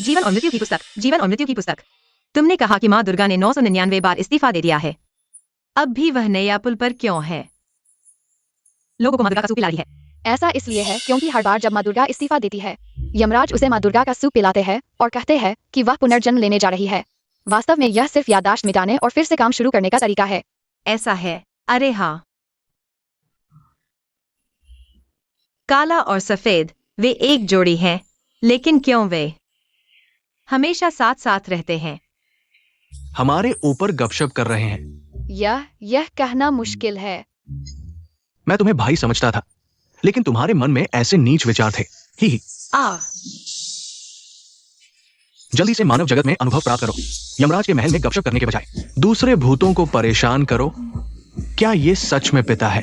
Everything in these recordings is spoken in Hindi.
जीवन और मृत्यु की पुस्तक, जीवन और मृत्यु की पुस्तक। तुमने कहा कि माँ दुर्गा ने 999 बार इस्तीफा दे दिया है। अब भी वह नया पुल पर क्यों है? लोगों को माँ दुर्गा का सूप पिला रही है। ऐसा इसलिए है क्योंकि हर बार जब माँ दुर्गा इस्तीफा देती है, यमराज उसे माँ दुर्गा का सूप पिलाते हैं और कहते हैं कि वह पुनर्जन्म लेने जा रही है। वास्तव में यह सिर्फ याददाश्त मिटाने और फिर से काम शुरू करने का तरीका है। ऐसा है? अरे हाँ। काला और सफेद, वे एक जोड़ी हैं, लेकिन क्यों वे हमेशा साथ साथ रहते हैं? हमारे ऊपर गपशप कर रहे हैं। यह कहना मुश्किल है। मैं तुम्हें भाई समझता था, लेकिन तुम्हारे मन में ऐसे नीच विचार थे। ही जल्दी से मानव जगत में अनुभव प्राप्त करो। यमराज के महल में गपशप करने के बजाय दूसरे भूतों को परेशान करो। क्या ये सच में पिता है?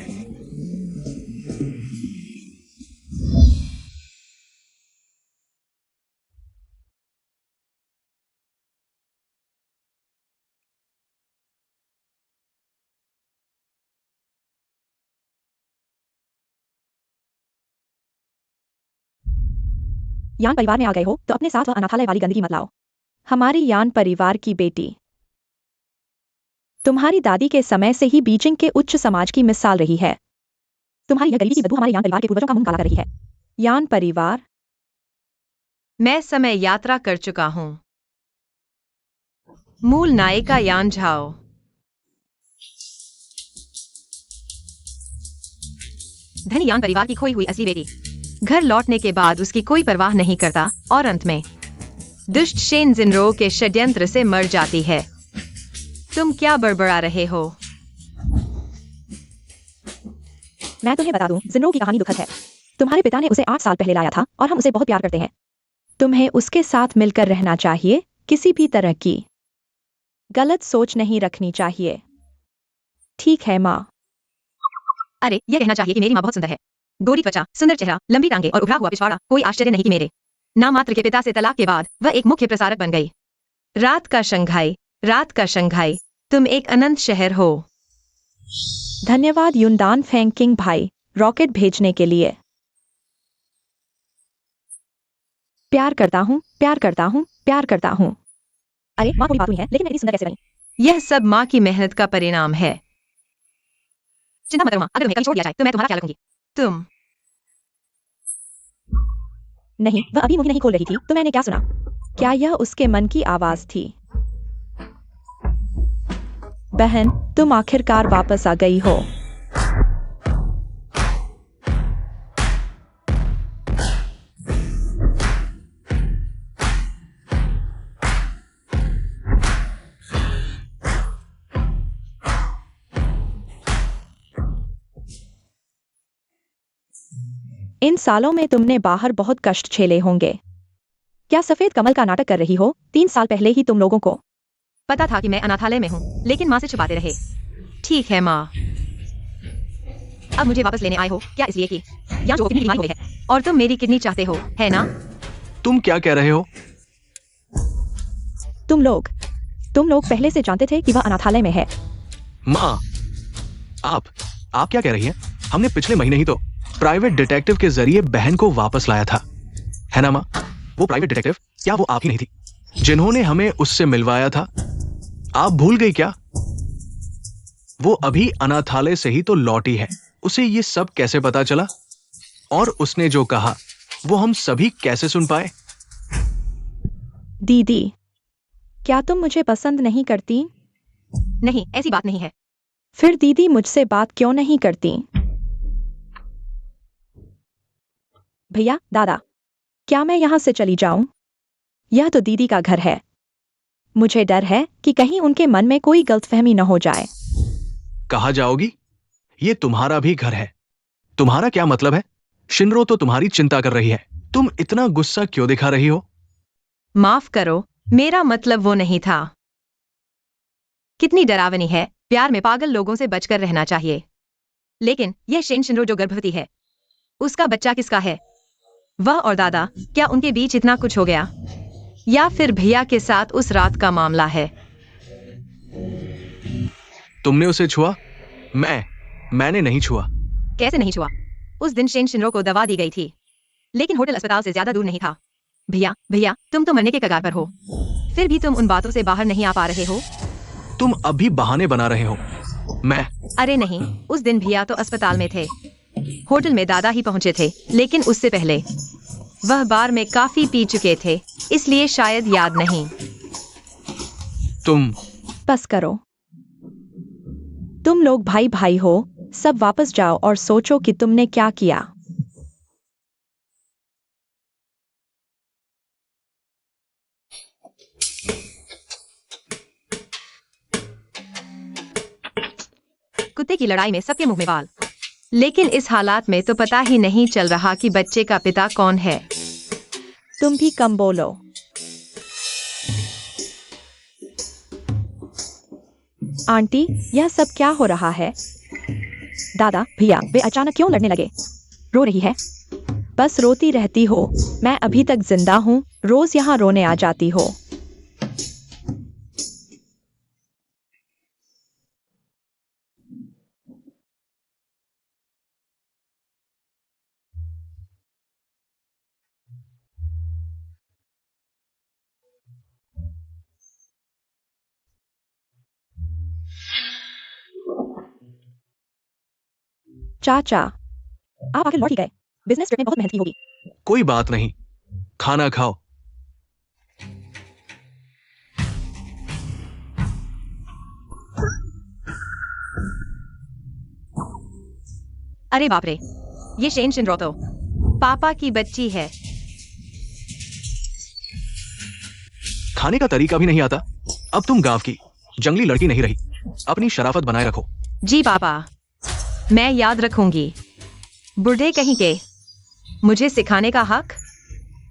यान परिवार में आ गए हो तो अपने साथ वह अनाथालय वाली गंदगी मत लाओ। हमारी यान परिवार की बेटी तुम्हारी दादी के समय से ही बीजिंग के उच्च समाज की मिसाल रही है। तुम्हारी यह गरीबी की बदबू हमारे यान परिवार के पूर्वजों का मुंह काला कर रही है। यान परिवार, मैं समय यात्रा कर चुका हूं। मूल नायिका यान झाओ। धनी यान परिवार की खोई हुई असली बेटी। घर लौटने के बाद उसकी कोई परवाह नहीं करता और अंत में दुष्ट शेन जिनरो के षड्यंत्र से मर जाती है। तुम क्या बड़बड़ा रहे हो? मैं तुम्हें बता दूं, जिनरो की कहानी दुखद है। तुम्हारे पिता ने उसे 8 साल पहले लाया था और हम उसे बहुत प्यार करते हैं। तुम्हें उसके साथ मिलकर रहना चाहिए। किसी भी तरह की गलत सोच नहीं रखनी चाहिए। ठीक है माँ? अरे, यह कहना चाहिए कि मेरी माँ बहुत सुंदर है। गोरी त्वचा, सुंदर चेहरा, लंबी टांगे और उभरा हुआ पिछवाड़ा। कोई आश्चर्य नहीं कि मेरे नामात्र के पिता से तलाक के बाद वह एक मुख्य प्रसारक बन गई। रात का शंघाई, रात का शंघाई, तुम एक अनंत शहर हो। धन्यवाद युनदान फेंकिंग भाई, रॉकेट भेजने के लिए। प्यार करता हूँ, प्यार करता हूँ, प्यार करता हूँ। अरे माँ, कोई बात हुई है, लेकिन मैं इतनी सुंदर कैसे बनी? यह सब माँ की मेहनत का परिणाम है। चिंता मत करो माँ, अगर तुम्हें कभी छोड़ दिया जाए तो मैं तुम्हारा ख्याल रखूंगी। तुम नहीं, वह अभी मुंह नहीं खोल रही थी तो मैंने क्या सुना? क्या यह उसके मन की आवाज थी? बहन, तुम आखिरकार वापस आ गई हो। इन सालों में तुमने बाहर बहुत कष्ट झेले होंगे। क्या सफेद कमल का नाटक कर रही हो? 3 साल पहले ही तुम लोगों को पता था कि मैं अनाथालय में हूँ, लेकिन माँ से छुपाते रहे। ठीक है माँ। अब मुझे वापस लेने आए हो क्या इसलिए कि यहाँ जो किडनी बीमारी हो गई है और तुम मेरी किडनी चाहते हो, है ना? तुम क्या कह रहे हो? तुम लोग पहले से जानते थे कि वह अनाथालय में है। माँ, आप क्या कह रही हैं? हमने पिछले महीने ही तो प्राइवेट डिटेक्टिव के जरिए बहन को वापस लाया था, है ना माँ? वो प्राइवेट डिटेक्टिव, क्या वो आप ही नहीं थी जिन्होंने हमें उससे मिलवाया था? आप भूल गई क्या? वो अभी अनाथालय से ही तो लौटी है। उसे ये सब कैसे पता चला? और उसने जो कहा वो हम सभी कैसे सुन पाए? दीदी, क्या तुम मुझे पसंद नहीं करती? नहीं, ऐसी बात नहीं है। फिर दीदी मुझसे बात क्यों नहीं करती? भैया, दादा, क्या मैं यहां से चली जाऊं? यह तो दीदी का घर है। मुझे डर है कि कहीं उनके मन में कोई गलतफहमी न हो जाए। कहाँ जाओगी? ये तुम्हारा भी घर है। तुम्हारा क्या मतलब है? शिनरो तो तुम्हारी चिंता कर रही है। तुम इतना गुस्सा क्यों दिखा रही हो? माफ करो, मेरा मतलब वो नहीं था। कितनी डरावनी है, प्यार में पागल लोगों से बचकर रहना चाहिए। लेकिन यह शेन शिनरो जो गर्भवती है, उसका बच्चा किसका है? वह और दादा, क्या उनके बीच इतना कुछ हो गया? या फिर भैया के साथ उस रात का मामला है? तुमने उसे छुआ? मैंने नहीं छुआ। कैसे नहीं छुआ? उस दिन शेन शिनरो को दवा दी गई थी, लेकिन होटल अस्पताल से ज्यादा दूर नहीं था। भैया भैया, तुम तो मरने के कगार पर हो, फिर भी तुम उन बातों से बाहर नहीं आ पा रहे हो। तुम अभी बहाने बना रहे हो। मैं अरे नहीं, उस दिन भैया तो अस्पताल में थे। होटल में दादा ही पहुंचे थे, लेकिन उससे पहले वह बार में काफी पी चुके थे, इसलिए शायद याद नहीं। तुम बस करो। तुम लोग भाई भाई हो, सब वापस जाओ और सोचो कि तुमने क्या किया। कुत्ते की लड़ाई में सबके मुंह में बाल, लेकिन इस हालात में तो पता ही नहीं चल रहा कि बच्चे का पिता कौन है। तुम भी कम बोलो। आंटी, यह सब क्या हो रहा है? दादा भैया, वे अचानक क्यों लड़ने लगे? रो रही है? बस रोती रहती हो। मैं अभी तक जिंदा हूँ, रोज यहाँ रोने आ जाती हो। चाचा, आप आखिर लौट ही गए। बिजनेस ट्रिप में बहुत मेहनत की होगी। कोई बात नहीं, खाना खाओ। अरे बाप रे, ये शेन शिनरो तो पापा की बच्ची है। खाने का तरीका भी नहीं आता। अब तुम गांव की जंगली लड़की नहीं रही। अपनी शराफत बनाए रखो। जी पापा, मैं याद रखूंगी। बूढ़े कहीं के, मुझे सिखाने का हक?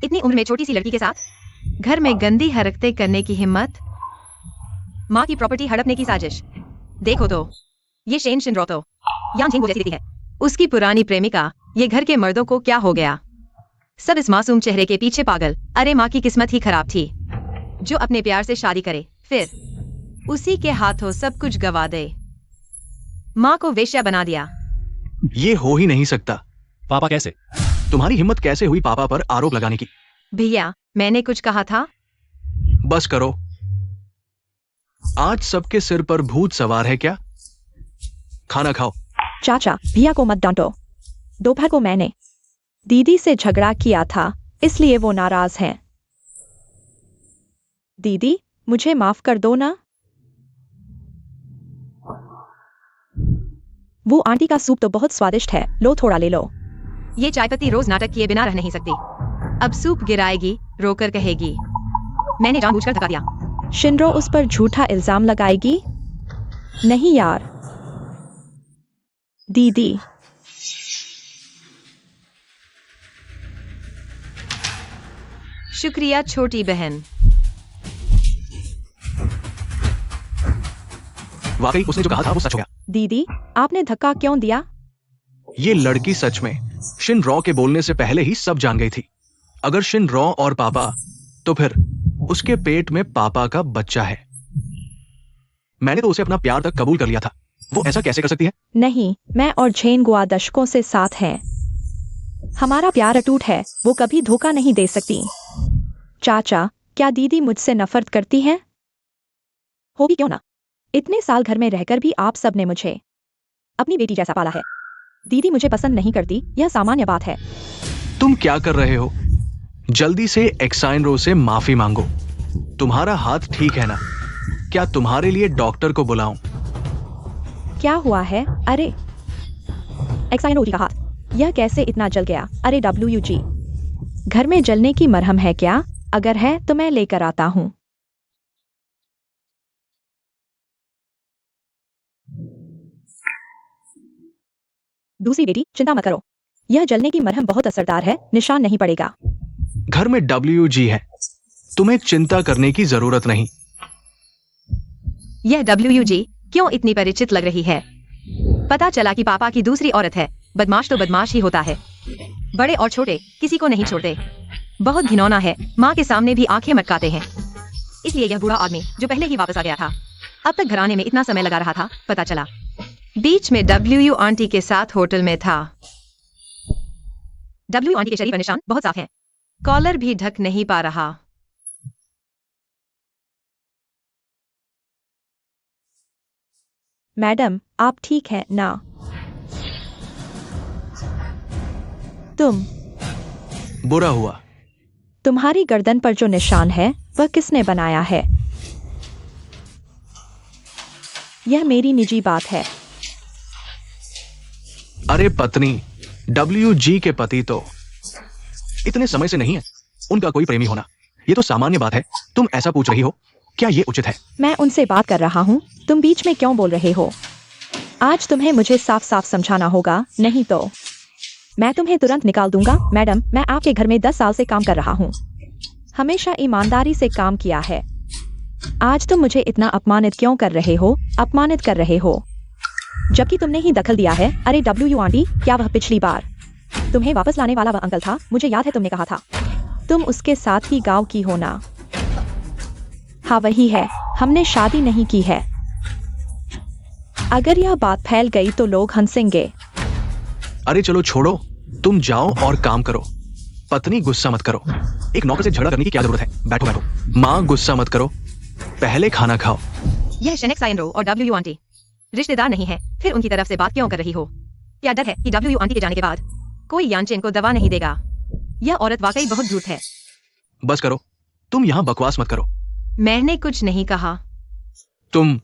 इतनी उम्र में छोटी सी लड़की के साथ घर में गंदी हरकतें करने की हिम्मत। माँ की प्रॉपर्टी हड़पने की साजिश। देखो तो, ये शेन शिनरो तो यांग झिंगू जैसी दिखती है। उसकी पुरानी प्रेमिका, ये घर के मर्दों को क्या हो गया? सब इस मासूम चेहरे के पीछे पागल। अरे माँ की किस्मत ही खराब थी, जो अपने प्यार से शादी करे, फिर उसी के हाथों सब कुछ गवा दे। माँ को वेश्या बना दिया। ये हो ही नहीं सकता। पापा कैसे? तुम्हारी हिम्मत कैसे हुई पापा पर आरोप लगाने की? भैया, मैंने कुछ कहा था? बस करो। आज सबके सिर पर भूत सवार है क्या? खाना खाओ। चाचा, भैया को मत डांटो। दोपहर को मैंने दीदी से झगड़ा किया था, इसलिए वो नाराज हैं। दीदी, मुझे माफ कर दो ना। वो आंटी का सूप तो बहुत स्वादिष्ट है, लो थोड़ा ले लो। ये चायपत्ती रोज नाटक किए बिना रह नहीं सकती। अब सूप गिराएगी, रोकर कहेगी मैंने जानबूझकर धक्का दिया। शिनरो उस पर झूठा इल्जाम लगाएगी। नहीं यार। दीदी, शुक्रिया छोटी बहन। वाकई उसने जो कहा था वो सच हो गया। दीदी, आपने धक्का क्यों दिया? ये लड़की सच में शिन रॉ के बोलने से पहले ही सब जान गई थी। अगर शिन रॉ और पापा, तो फिर उसके पेट में पापा का बच्चा है। मैंने तो उसे अपना प्यार तक कबूल कर लिया था। वो ऐसा कैसे कर सकती है? नहीं, मैं और झेन गुआ दशकों से साथ हैं। हमारा प्यार अटूट है, वो कभी धोखा नहीं दे सकती। चाचा, क्या दीदी मुझसे नफरत करती है? होगी क्यों ना। इतने साल घर में रहकर भी आप सब ने मुझे अपनी बेटी जैसा पाला है। दीदी मुझे पसंद नहीं करती, यह सामान्य बात है। तुम क्या कर रहे हो? जल्दी से एक्साइनरो से माफी मांगो। तुम्हारा हाथ ठीक है ना? क्या तुम्हारे लिए डॉक्टर को बुलाऊं? क्या हुआ है? अरे, एक्साइनो जी का हाथ, यह कैसे इतना जल गया? अरे WG, घर में जलने की मरहम है क्या? अगर है तो मैं लेकर आता हूँ। दूसरी बेटी, चिंता मत करो, यह जलने की मरहम बहुत असरदार है, निशान नहीं पड़ेगा। घर में WG है, तुम्हें चिंता करने की जरूरत नहीं। यह WG क्यों इतनी परिचित लग रही है? पता चला कि पापा की दूसरी औरत है। बदमाश तो बदमाश ही होता है, बड़े और छोटे किसी को नहीं छोड़ते। बहुत घिनौना है, माँ के सामने भी आंखें मटकाते हैं। इसलिए यह बूढ़ा आदमी जो पहले ही वापस आ गया था, अब तक घर आने में इतना समय लगा रहा था, पता चला बीच में WU आंटी के साथ होटल में था। WU आंटी के शरीर पर निशान बहुत साफ हैं। कॉलर भी ढक नहीं पा रहा। मैडम, आप ठीक हैं ना? तुम बुरा हुआ। तुम्हारी गर्दन पर जो निशान है वह किसने बनाया है? यह मेरी निजी बात है। अरे पत्नी, WG के पति तो इतने समय से नहीं है उनका कोई प्रेमी होना, ये तो सामान्य बात है। तुम ऐसा पूछ रही हो, क्या ये उचित है? मैं उनसे बात कर रहा हूँ, तुम बीच में क्यों बोल रहे हो? आज तुम्हें मुझे साफ साफ समझाना होगा, नहीं तो मैं तुम्हें तुरंत निकाल दूंगा। मैडम, मैं आपके घर में 10 साल से काम कर रहा हूँ, हमेशा ईमानदारी से काम किया है। आज तुम मुझे इतना अपमानित क्यों कर रहे हो? अपमानित कर रहे हो जबकि तुमने ही दखल दिया है। अरे WU आंटी, क्या वह पिछली बार तुम्हें वापस लाने वाला वह अंकल था? मुझे याद है तुमने कहा था तुम उसके साथ ही गांव की हो ना? हाँ वही है, हमने शादी नहीं की है। अगर यह बात फैल गई तो लोग हंसेंगे। अरे चलो छोड़ो, तुम जाओ और काम करो। पत्नी, गुस्सा मत करो, एक नौकर से झगड़ा करने की क्या जरूरत है? बैठो बैठो। माँ, गुस्सा मत करो, पहले खाना खाओ। यह शेनेक साइनरो और WU आंटी रिश्तेदार नहीं है, फिर उनकी तरफ से बात क्यों कर रही हो? क्या डर है कि WU आंटी के जाने के बाद कोई यानचेन को दवा नहीं देगा? यह औरत वाकई बहुत धूर्त है। बस करो, तुम यहाँ बकवास मत करो। मैंने कुछ नहीं कहा। तुम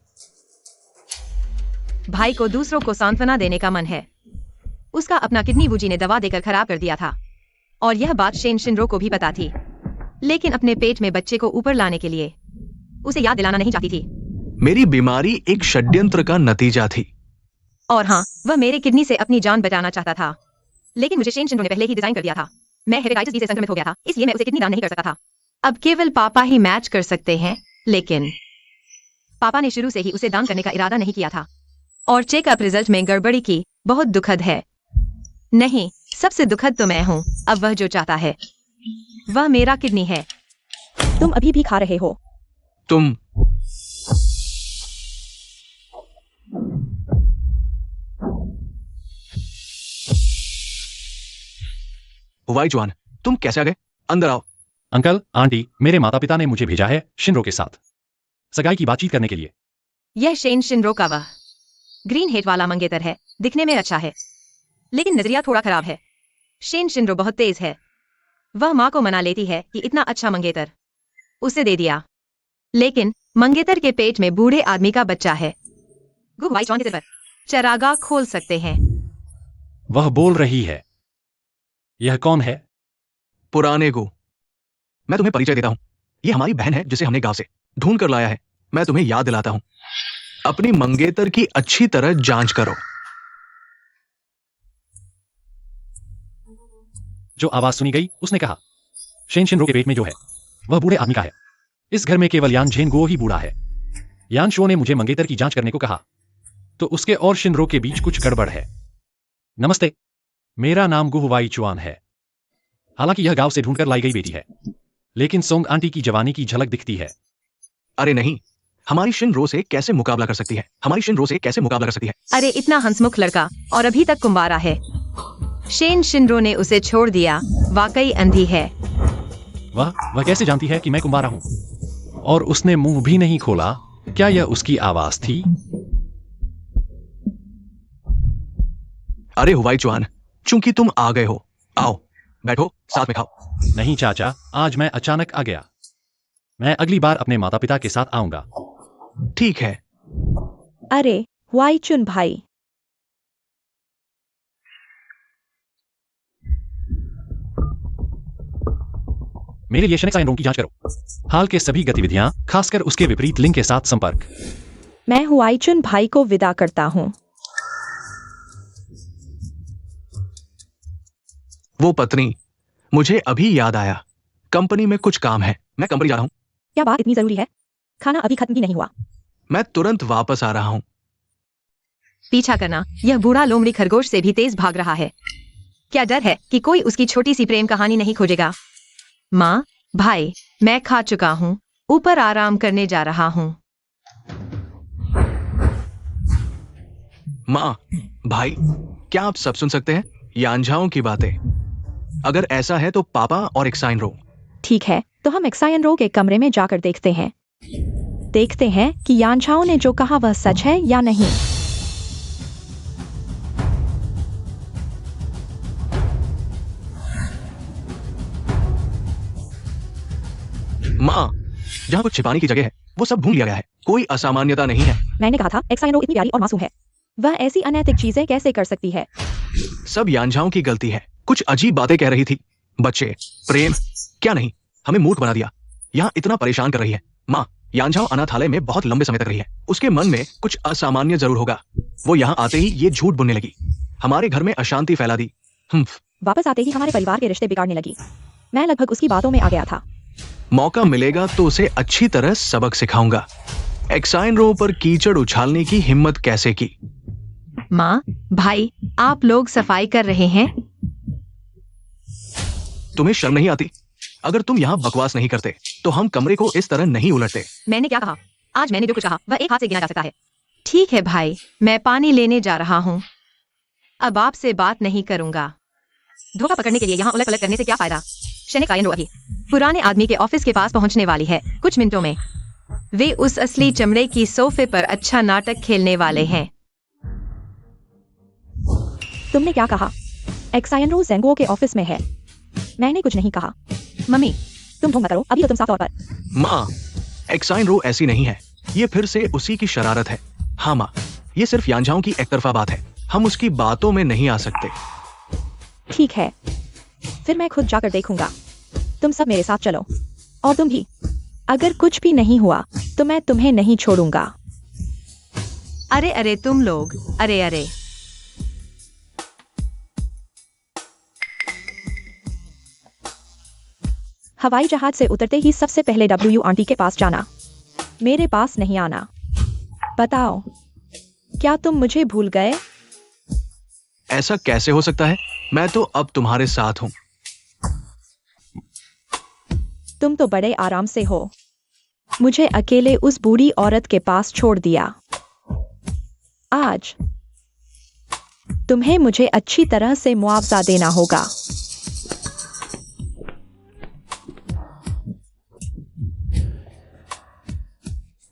भाई को दूसरों को सांत्वना देने का मन है। उसका अपना किडनी वूजी ने दवा देकर खराब कर दिया था, और यह बात शेन शिनरो को भी पता थी, लेकिन अपने पेट में बच्चे को ऊपर लाने के लिए उसे याद दिलाना नहीं चाहती थी। मेरी बीमारी एक षड्यंत्र का नतीजा थी। और हाँ, वह मेरे किडनी से अपनी जान बचाना चाहता था, लेकिन मुझे शेन शिनरो ने पहले ही डिजाइन कर दिया था। मैं हेपेटाइटिस बी से संक्रमित हो गया था, इसलिए मैं उसे किडनी दान नहीं कर सकता था। अब केवल पापा ही मैच कर सकते हैं, लेकिन पापा ने शुरू से ही उसे दान करने का इरादा नहीं किया था, और चेकअप रिजल्ट में गड़बड़ी की। बहुत दुखद है। नहीं, सबसे दुखद तो मैं हूँ। अब वह जो चाहता है वह मेरा किडनी है। तुम अभी भी खा रहे हो? तुम वाई जुआन, तुम कैसे आ गए? अंदर आओ। अंकल, आंटी, मेरे माता पिता ने मुझे भेजा है शिनरो के साथ सगाई की बातचीत करने के लिए। यह शेन शिनरो का वह ग्रीन हेट वाला मंगेतर है। दिखने में अच्छा है, लेकिन नजरिया थोड़ा खराब है। शेन शिनरो बहुत तेज है। वह माँ को मना लेती है कि इतना अच्छा मंगेतर उसे दे दिया, लेकिन मंगेतर के पेट में बूढ़े आदमी का बच्चा है। गु वाई चौन के सिर पर चरागाह खोल सकते हैं। वह बोल रही है। यह कौन है? पुराने गो, मैं तुम्हें परिचय देता हूं। ये हमारी बहन है जिसे हमने गांव से ढूंढ कर लाया है। मैं तुम्हें याद दिलाता हूं, अपनी मंगेतर की अच्छी तरह जांच करो। जो आवाज सुनी गई उसने कहा शेन शिनरो के पेट में जो है वह बूढ़े आदमी का है। इस घर में केवल यान झेन गो ही बूढ़ा है। यान शो ने मुझे मंगेतर की जांच करने को कहा, तो उसके और शिनरो के बीच कुछ गड़बड़ है। नमस्ते, मेरा नाम गुहवाई चुआन है। हालांकि यह गांव से ढूंढकर लाई गई बेटी है, लेकिन सोंग आंटी की जवानी की झलक दिखती है। अरे नहीं, हमारी शिनरो से कैसे मुकाबला कर सकती है? हमारी शिनरो से कैसे मुकाबला कर सकती है? अरे इतना हंसमुख लड़का और अभी तक कुंवारा है। शेन शिनरो ने उसे छोड़ दिया। वाकई अंधी है। वह कैसे जानती है कि मैं कुंवारा हूं? और उसने मुंह भी नहीं खोला। क्या यह उसकी आवाज थी? अरे हुवाई चुआन, चूंकि तुम आ गए हो, आओ बैठो, साथ में खाओ। नहीं चाचा, आज मैं अचानक आ गया। मैं अगली बार अपने माता पिता के साथ आऊंगा। ठीक है। अरे वाई चुन भाई, मेरे लिए शेनेक साइनरोम की जांच करो। हाल के सभी गतिविधियां, खासकर उसके विपरीत लिंग के साथ संपर्क। मैं हुआई चुन भाई को विदा करता हूँ। वो पत्नी, मुझे अभी याद आया, कंपनी में कुछ काम है, मैं कंपनी जा रहा हूं। क्या बात इतनी जरूरी है? खाना अभी खत्म भी नहीं हुआ। मैं तुरंत वापस आ रहा हूं। पीछा करना, यह बूढ़ा लोमड़ी खरगोश से भी तेज भाग रहा है। क्या डर है कि कोई उसकी छोटी सी प्रेम कहानी नहीं खोजेगा? माँ, भाई, मैं खा चुका हूँ, ऊपर आराम करने जा रहा हूँ। माँ, भाई, क्या आप सब सुन सकते हैं? यानझाओं की बातें। अगर ऐसा है तो पापा और एक्साइन रो। ठीक है, तो हम एक्साइन रो के कमरे में जाकर देखते हैं। देखते हैं कि यानछाओ ने जो कहा वह सच है या नहीं। माँ, जहाँ कुछ छिपाने की जगह है वो सब ढूंढ लिया गया है, कोई असामान्यता नहीं है। मैंने कहा था एक्साइन रो इतनी प्यारी और मासूम है, वह ऐसी अनैतिक चीजें कैसे कर सकती है? सब यानझाओ की गलती है, कुछ अजीब बातें कह रही थी। बच्चे, प्रेम, क्या नहीं, हमें मूर्ख बना दिया। यहाँ इतना परेशान कर रही है। माँ, यानझाओ अनाथालय में बहुत लंबे समय तक रही है, उसके मन में कुछ असामान्य जरूर होगा। वो यहाँ आते ही ये झूठ बोलने लगी, हमारे घर में अशांति फैला दी। वापस आते ही हमारे परिवार के रिश्ते बिगाड़ने लगी। मैं लगभग उसकी बातों में आ गया था। मौका मिलेगा तो उसे अच्छी तरह सबक सिखाऊंगा। एक्साइन रो पर कीचड़ उछालने की हिम्मत कैसे की? माँ, भाई, आप लोग सफाई कर रहे हैं? तुम्हें शर्म नहीं आती? अगर तुम यहाँ बकवास नहीं करते तो हम कमरे को इस तरह नहीं उलटते। मैंने क्या कहा? आज मैंने जो कुछ कहा वह एक हाथ से गिना जा सकता है। ठीक है भाई, मैं पानी लेने जा रहा हूँ। अब आपसे बात नहीं करूंगा। धोखा पकड़ने के लिए यहाँ उलट पलट करने से क्या फायदा? एक्साइन रो अभी पुराने आदमी के ऑफिस के पास पहुंचने वाली है कुछ मिनटों में। वे उस असली चमड़े की सोफे पर अच्छा नाटक खेलने वाले हैं। तुमने क्या कहा? एक्साइन रो ज़ेंगुओ के ऑफिस में है। मैंने कुछ नहीं कहा। मम्मी, तुम ढोंग मत करो, अभी तो तुम साफ तौर पर। माँ, एक्साइन रो ऐसी नहीं है, ये फिर से उसी की शरारत है। हाँ माँ, ये सिर्फ यानझाओ की एक तरफा बात है, हम उसकी बातों में नहीं आ सकते। ठीक है, फिर मैं खुद जाकर देखूंगा। तुम सब मेरे साथ चलो, और तुम भी। अगर कुछ भी नहीं हुआ तो मैं तुम्हें नहीं छोड़ूंगा। अरे अरे तुम लोग, अरे अरे। हवाई जहाज से उतरते ही सबसे पहले डब्ल्यू आंटी के पास जाना, मेरे पास नहीं आना। बताओ, क्या तुम मुझे भूल गए? ऐसा कैसे हो सकता है? मैं तो अब तुम्हारे साथ हूँ। तुम तो बड़े आराम से हो। मुझे अकेले उस बूढ़ी औरत के पास छोड़ दिया। आज तुम्हें मुझे अच्छी तरह से मुआवजा देना होगा।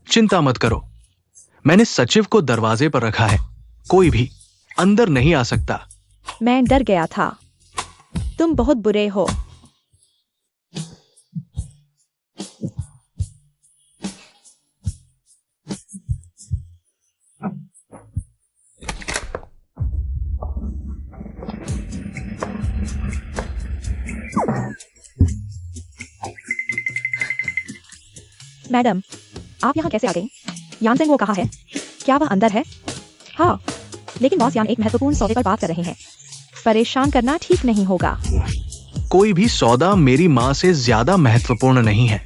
चिंता मत करो, मैंने सचिव को दरवाजे पर रखा है, कोई भी अंदर नहीं आ सकता। मैं डर गया था। तुम बहुत बुरे हो। मैडम, आप यहाँ कैसे आ गई? यान ज़ेंगुओ कहाँ है? क्या वह अंदर है? हाँ, लेकिन बॉस यान एक महत्वपूर्ण सौदे पर बात कर रहे हैं। परेशान करना ठीक नहीं होगा। कोई भी सौदा मेरी माँ से ज्यादा महत्वपूर्ण नहीं है।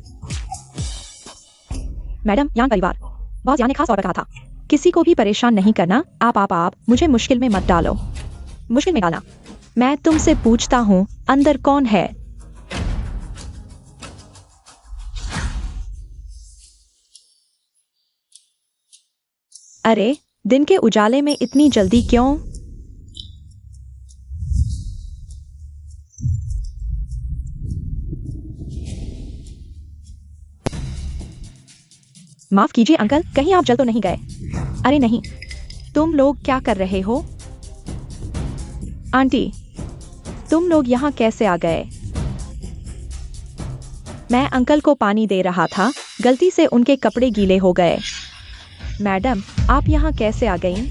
मैडम, यान परिवार, बॉस यान ने खास तौर पर कहा था, किसी को भी परेशान नहीं करना। आप मुझे मुश्किल में मत डालो। मुश्किल में डालना? मैं तुमसे पूछता हूँ, अंदर कौन है? अरे, दिन के उजाले में इतनी जल्दी क्यों? माफ कीजिए अंकल, कहीं आप जल तो नहीं गए? अरे नहीं, तुम लोग क्या कर रहे हो? आंटी, तुम लोग यहाँ कैसे आ गए? मैं अंकल को पानी दे रहा था, गलती से उनके कपड़े गीले हो गए। मैडम, आप यहाँ कैसे आ गईं?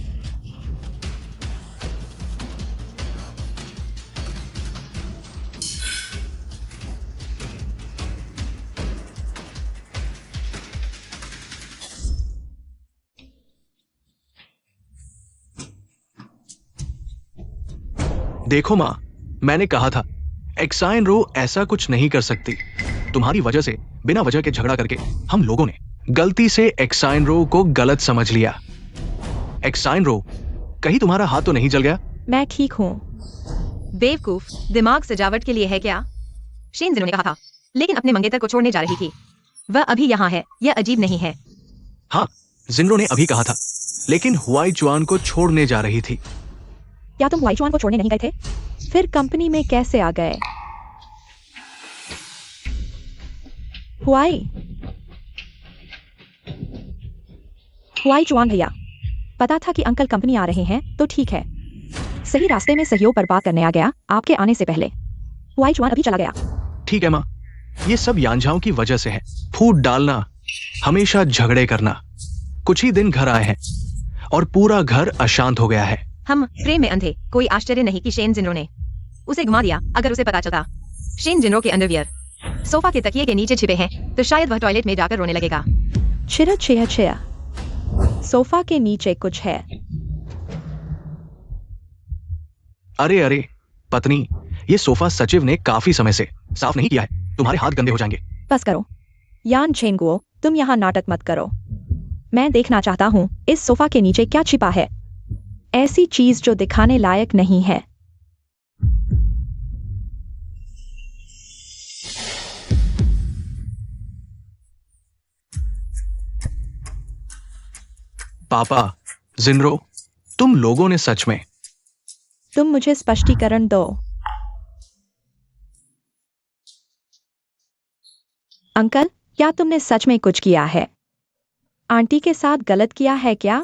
देखो माँ, मैंने कहा था एक्साइन रो ऐसा कुछ नहीं कर सकती। तुम्हारी वजह से, बिना वजह के झगड़ा करके हम लोगों ने गलती से एक्साइन रो को गलत समझ लिया। एक्साइन रो, कहीं तुम्हारा हाथ तो नहीं जल गया? मैं ठीक हूँ। बेवकूफ, दिमाग सजावट के लिए है क्या? शेन ज़ेंगुओ ने कहा था, लेकिन अपने मंगेतर को छोड़ने जा रही थी। वह अभी यहाँ है, यह अजीब नहीं है। हाँ, जिंगरो ने अभी कहा था, लेकिन हुआई चुआन को छोड़ने जा रही थी। क्या तुम हुआई चुआन को छोड़ने नहीं गए थे? फिर कंपनी में कैसे आ गए? हुआई हुआई चुआन भैया, पता था कि अंकल कंपनी आ रहे हैं तो ठीक है। सही रास्ते में सहयोग पर बात करने आ गया आपके आने से पहले। हुआई चुआन अभी चला गया। ठीक है माँ, ये सब यांझाओं की वजह से है। फूट डालना, हमेशा झगड़े करना। कुछ ही दिन घर आए हैं और पूरा घर अशांत हो गया है। हम प्रेम में अंधे, कोई आश्चर्य नहीं कि शेन जिनरो ने उसे घुमा दिया। अगर उसे पता चलता शेन जिनरो के अंडरवियर सोफा के तकिए के नीचे छिपे हैं तो शायद वह टॉयलेट में जाकर रोने लगेगा। छिया छिया छिया, सोफा के नीचे कुछ है। अरे अरे पत्नी, ये सोफा सचिव ने काफी समय से साफ नहीं किया है। तुम्हारे हाथ गंदे हो जाएंगे। बस करो यान छेंगुओ, तुम यहाँ नाटक मत करो। मैं देखना चाहता हूँ इस सोफा के नीचे क्या छिपा है। ऐसी चीज जो दिखाने लायक नहीं है। पापा, जिनरो, तुम लोगों ने सच में। तुम मुझे स्पष्टीकरण दो। अंकल, क्या तुमने सच में कुछ किया है? आंटी के साथ गलत किया है क्या?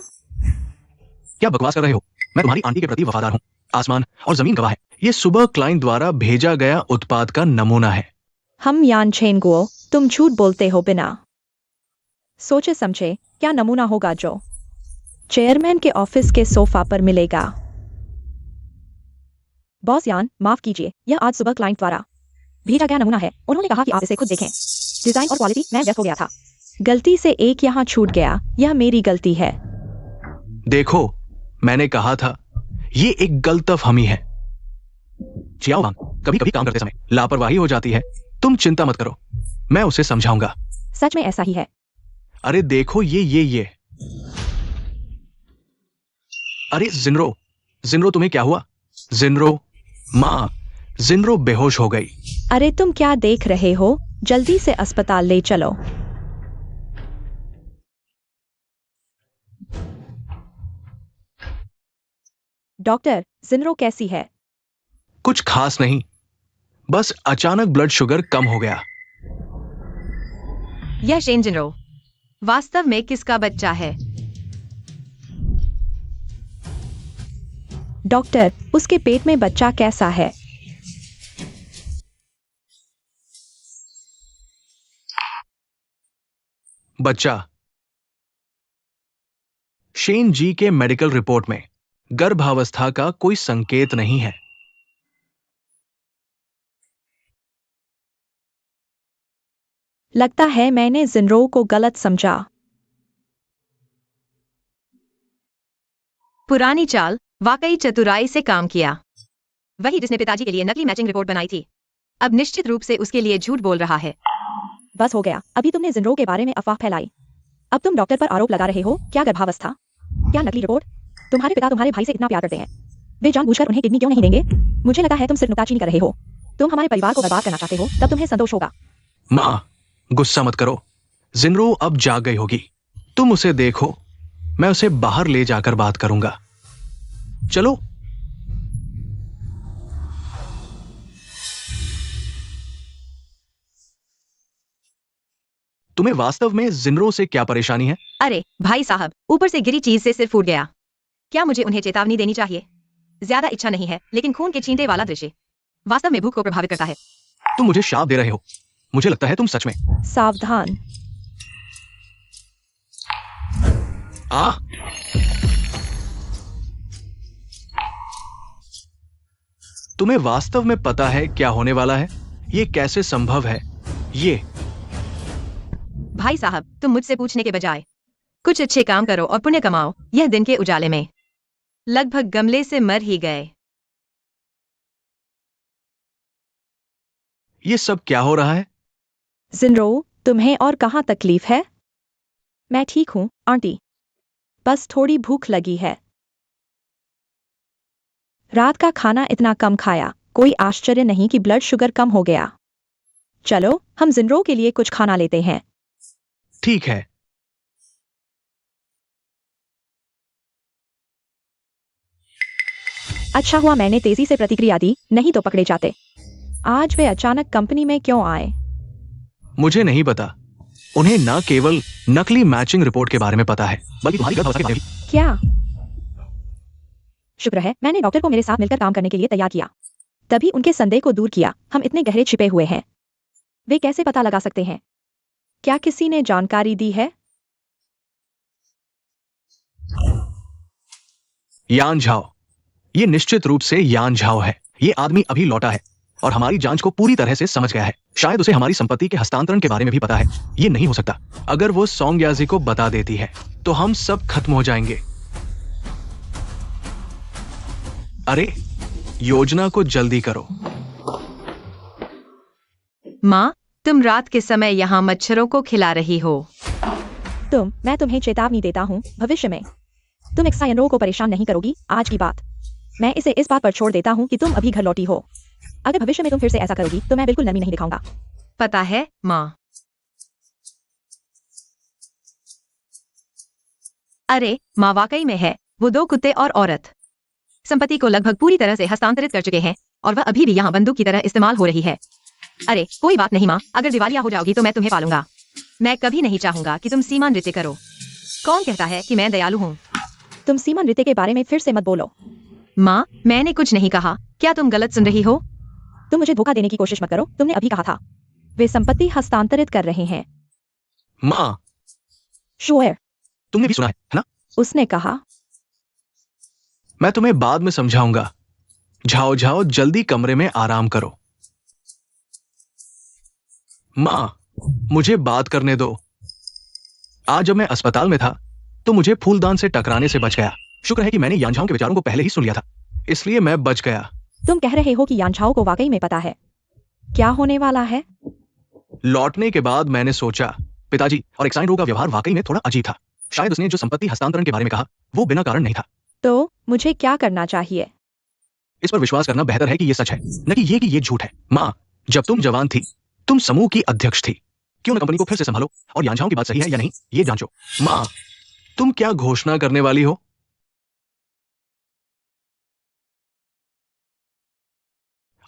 क्या बकवास कर रहे हो? मैं तुम्हारी आंटी के प्रति वफादार हूँ। आसमान और जमीन गवाह है। ये सुबह क्लाइंट द्वारा भेजा गया उत्पाद का नमूना है। हम यान छेंगुओ, तुम झूठ बोलते हो बिना सोचे समझे। क्या नमूना होगा जो चेयरमैन के ऑफिस के सोफा पर मिलेगा? बॉस यान, माफ कीजिए, यह आज सुबह क्लाइंट द्वारा भेजा गया नमूना है। उन्होंने कहा कि आप इसे खुद देखें। डिजाइन और क्वालिटी मैं व्यस्त हो गया था। गलती से एक यहाँ छूट गया, यह मेरी गलती है। देखो, मैंने कहा था, ये एक गलतफहमी है। चियाओवांग, कभी कभी काम करते समय लापरवाही हो जाती है। तुम चिंता मत करो, मैं उसे समझाऊंगा। सच में ऐसा ही है। अरे देखो, ये अरे जिनरो, जिनरो तुम्हें क्या हुआ? जिनरो, माँ, जिनरो बेहोश हो गई। अरे तुम क्या देख रहे हो? जल्दी से अस्पताल ले चलो। डॉक्टर, जिनरो कैसी है? कुछ खास नहीं, बस अचानक ब्लड शुगर कम हो गया। यह शेन जिनरो वास्तव में किसका बच्चा है? डॉक्टर, उसके पेट में बच्चा कैसा है? बच्चा शेन जी के मेडिकल रिपोर्ट में गर्भावस्था का कोई संकेत नहीं है। लगता है मैंने जिनरो को गलत समझा। पुरानी चाल, वाकई चतुराई से काम किया। वही जिसने पिताजी के लिए नकली मैचिंग रिपोर्ट बनाई थी, अब निश्चित रूप से उसके लिए झूठ बोल रहा है। बस हो गया, अभी तुमने जिनरो के बारे में अफवाह फैलाई। अब तुम डॉक्टर पर आरोप लगा रहे हो। क्या गर्भावस्था? क्या नकली रिपोर्ट? तुम्हारे पिता तुम्हारे भाई से इतना प्यार करते हैं, वे जानबूझकर उन्हें किडनी क्यों नहीं देंगे? मुझे लगा है तुम सिर्फ नुक्ताचीनी कर रहे हो। तुम हमारे परिवार को बर्बाद करना चाहते हो, तब तुम्हें संतोष होगा। मां, गुस्सा मत करो। जिनरो अब जाग गई होगी। तुम उसे देखो, मैं उसे बाहर ले जाकर बात करूंगा। चलो। तुम्हें वास्तव में जिनरो से क्या परेशानी है? अरे भाई साहब, ऊपर से गिरी चीज से सिर फूट गया। क्या मुझे उन्हें चेतावनी देनी चाहिए? ज्यादा इच्छा नहीं है, लेकिन खून के छींटे वाला दृश्य वास्तव में भूख को प्रभावित करता है। तुम मुझे शाप दे रहे हो। मुझे लगता है तुम सच में। सावधान। आ तुम्हें वास्तव में पता है क्या होने वाला है? ये कैसे संभव है? ये भाई साहब, तुम मुझसे पूछने के बजाय कुछ अच्छे काम करो और पुण्य कमाओ। यह दिन के उजाले में लगभग गमले से मर ही गए। ये सब क्या हो रहा है? जिनरो, तुम्हें और कहाँ तकलीफ है? मैं ठीक हूँ आंटी, बस थोड़ी भूख लगी है। रात का खाना इतना कम खाया, कोई आश्चर्य नहीं कि ब्लड शुगर कम हो गया। चलो, हम जिनरो के लिए कुछ खाना लेते हैं। ठीक है। अच्छा हुआ मैंने तेजी से प्रतिक्रिया दी, नहीं तो पकड़े जाते। आज वे अचानक कंपनी में क्यों आए? मुझे नहीं पता। उन्हें न केवल नकली मैचिंग रिपोर्ट के बारे में पता है, बल्कि तुम्हारी गलत अवस्था के बारे में भी। क्या? शुक्र है मैंने डॉक्टर को मेरे साथ मिलकर काम करने के लिए तैयार किया, तभी उनके संदेह को दूर किया। हम इतने गहरे छिपे हुए हैं, वे कैसे पता लगा सकते हैं? क्या किसी ने जानकारी दी है? यान झाओ। ये निश्चित रूप से यान झाओ है। ये आदमी अभी लौटा है और हमारी जांच को पूरी तरह से समझ गया है। शायद उसे हमारी संपत्ति के हस्तांतरण के बारे में भी पता है। ये नहीं हो सकता। अगर वो सोंग याजी को बता देती है तो हम सब खत्म हो जाएंगे। अरे योजना को जल्दी करो। माँ, तुम रात के समय यहाँ मच्छरों को खिला रही हो। मैं तुम्हें चेतावनी देता हूँ, भविष्य में तुम एक्सायनरो को परेशान नहीं करोगी। आज की बात मैं इसे इस बात पर छोड़ देता हूँ कि तुम अभी घर लौटी हो। अगर भविष्य में तुम फिर से ऐसा करोगी तो मैं बिल्कुल नरमी नहीं दिखाऊंगा। पता है माँ। अरे माँ, वाकई में है। वो दो कुत्ते और औरत संपत्ति को लगभग पूरी तरह से हस्तांतरित कर चुके हैं और वह अभी भी यहाँ बंदूक की तरह इस्तेमाल हो रही है। अरे कोई बात नहीं माँ, अगर दिवालिया हो जाओगी तो मैं तुम्हें पालूंगा। मैं कभी नहीं चाहूंगा कि तुम सीमा नृत्य करो। कौन कहता है कि मैं दयालु हूँ? तुम सीमा नृत्य के बारे में फिर से मत बोलो। माँ, मैंने कुछ नहीं कहा। क्या तुम गलत सुन रही हो? तुम मुझे धोखा देने की कोशिश मत करो। तुमने अभी कहा था वे संपत्ति हस्तांतरित कर रहे हैं। माँ, श्योर, तुमने भी सुना है ना? उसने कहा। मैं तुम्हें बाद में समझाऊंगा। जाओ जाओ, जल्दी कमरे में आराम करो। माँ, मुझे बात करने दो। आज जब मैं अस्पताल में था तो मुझे फूलदान से टकराने से बच गया। शुक्र है कि मैंने यानझाओ के विचारों को पहले ही सुन लिया था, इसलिए मैं बच गया। तुम कह रहे हो कि यानझाओ को वाकई में पता है क्या होने वाला है? लौटने के बाद मैंने सोचा पिताजी और एक्साइनरो का व्यवहार वाकई में थोड़ा अजीब था। शायद उसने जो संपत्ति हस्तांतरण के बारे में कहा वो बिना कारण नहीं था। तो मुझे क्या करना चाहिए? इस पर विश्वास करना बेहतर है कि ये सच है, न कि ये झूठ है। माँ, जब तुम जवान थी तुम समूह की अध्यक्ष थी। क्यों न कंपनी को फिर से संभालो और यानझाओ की बात सही है या नहीं ये जांचो। माँ, तुम क्या घोषणा करने वाली हो?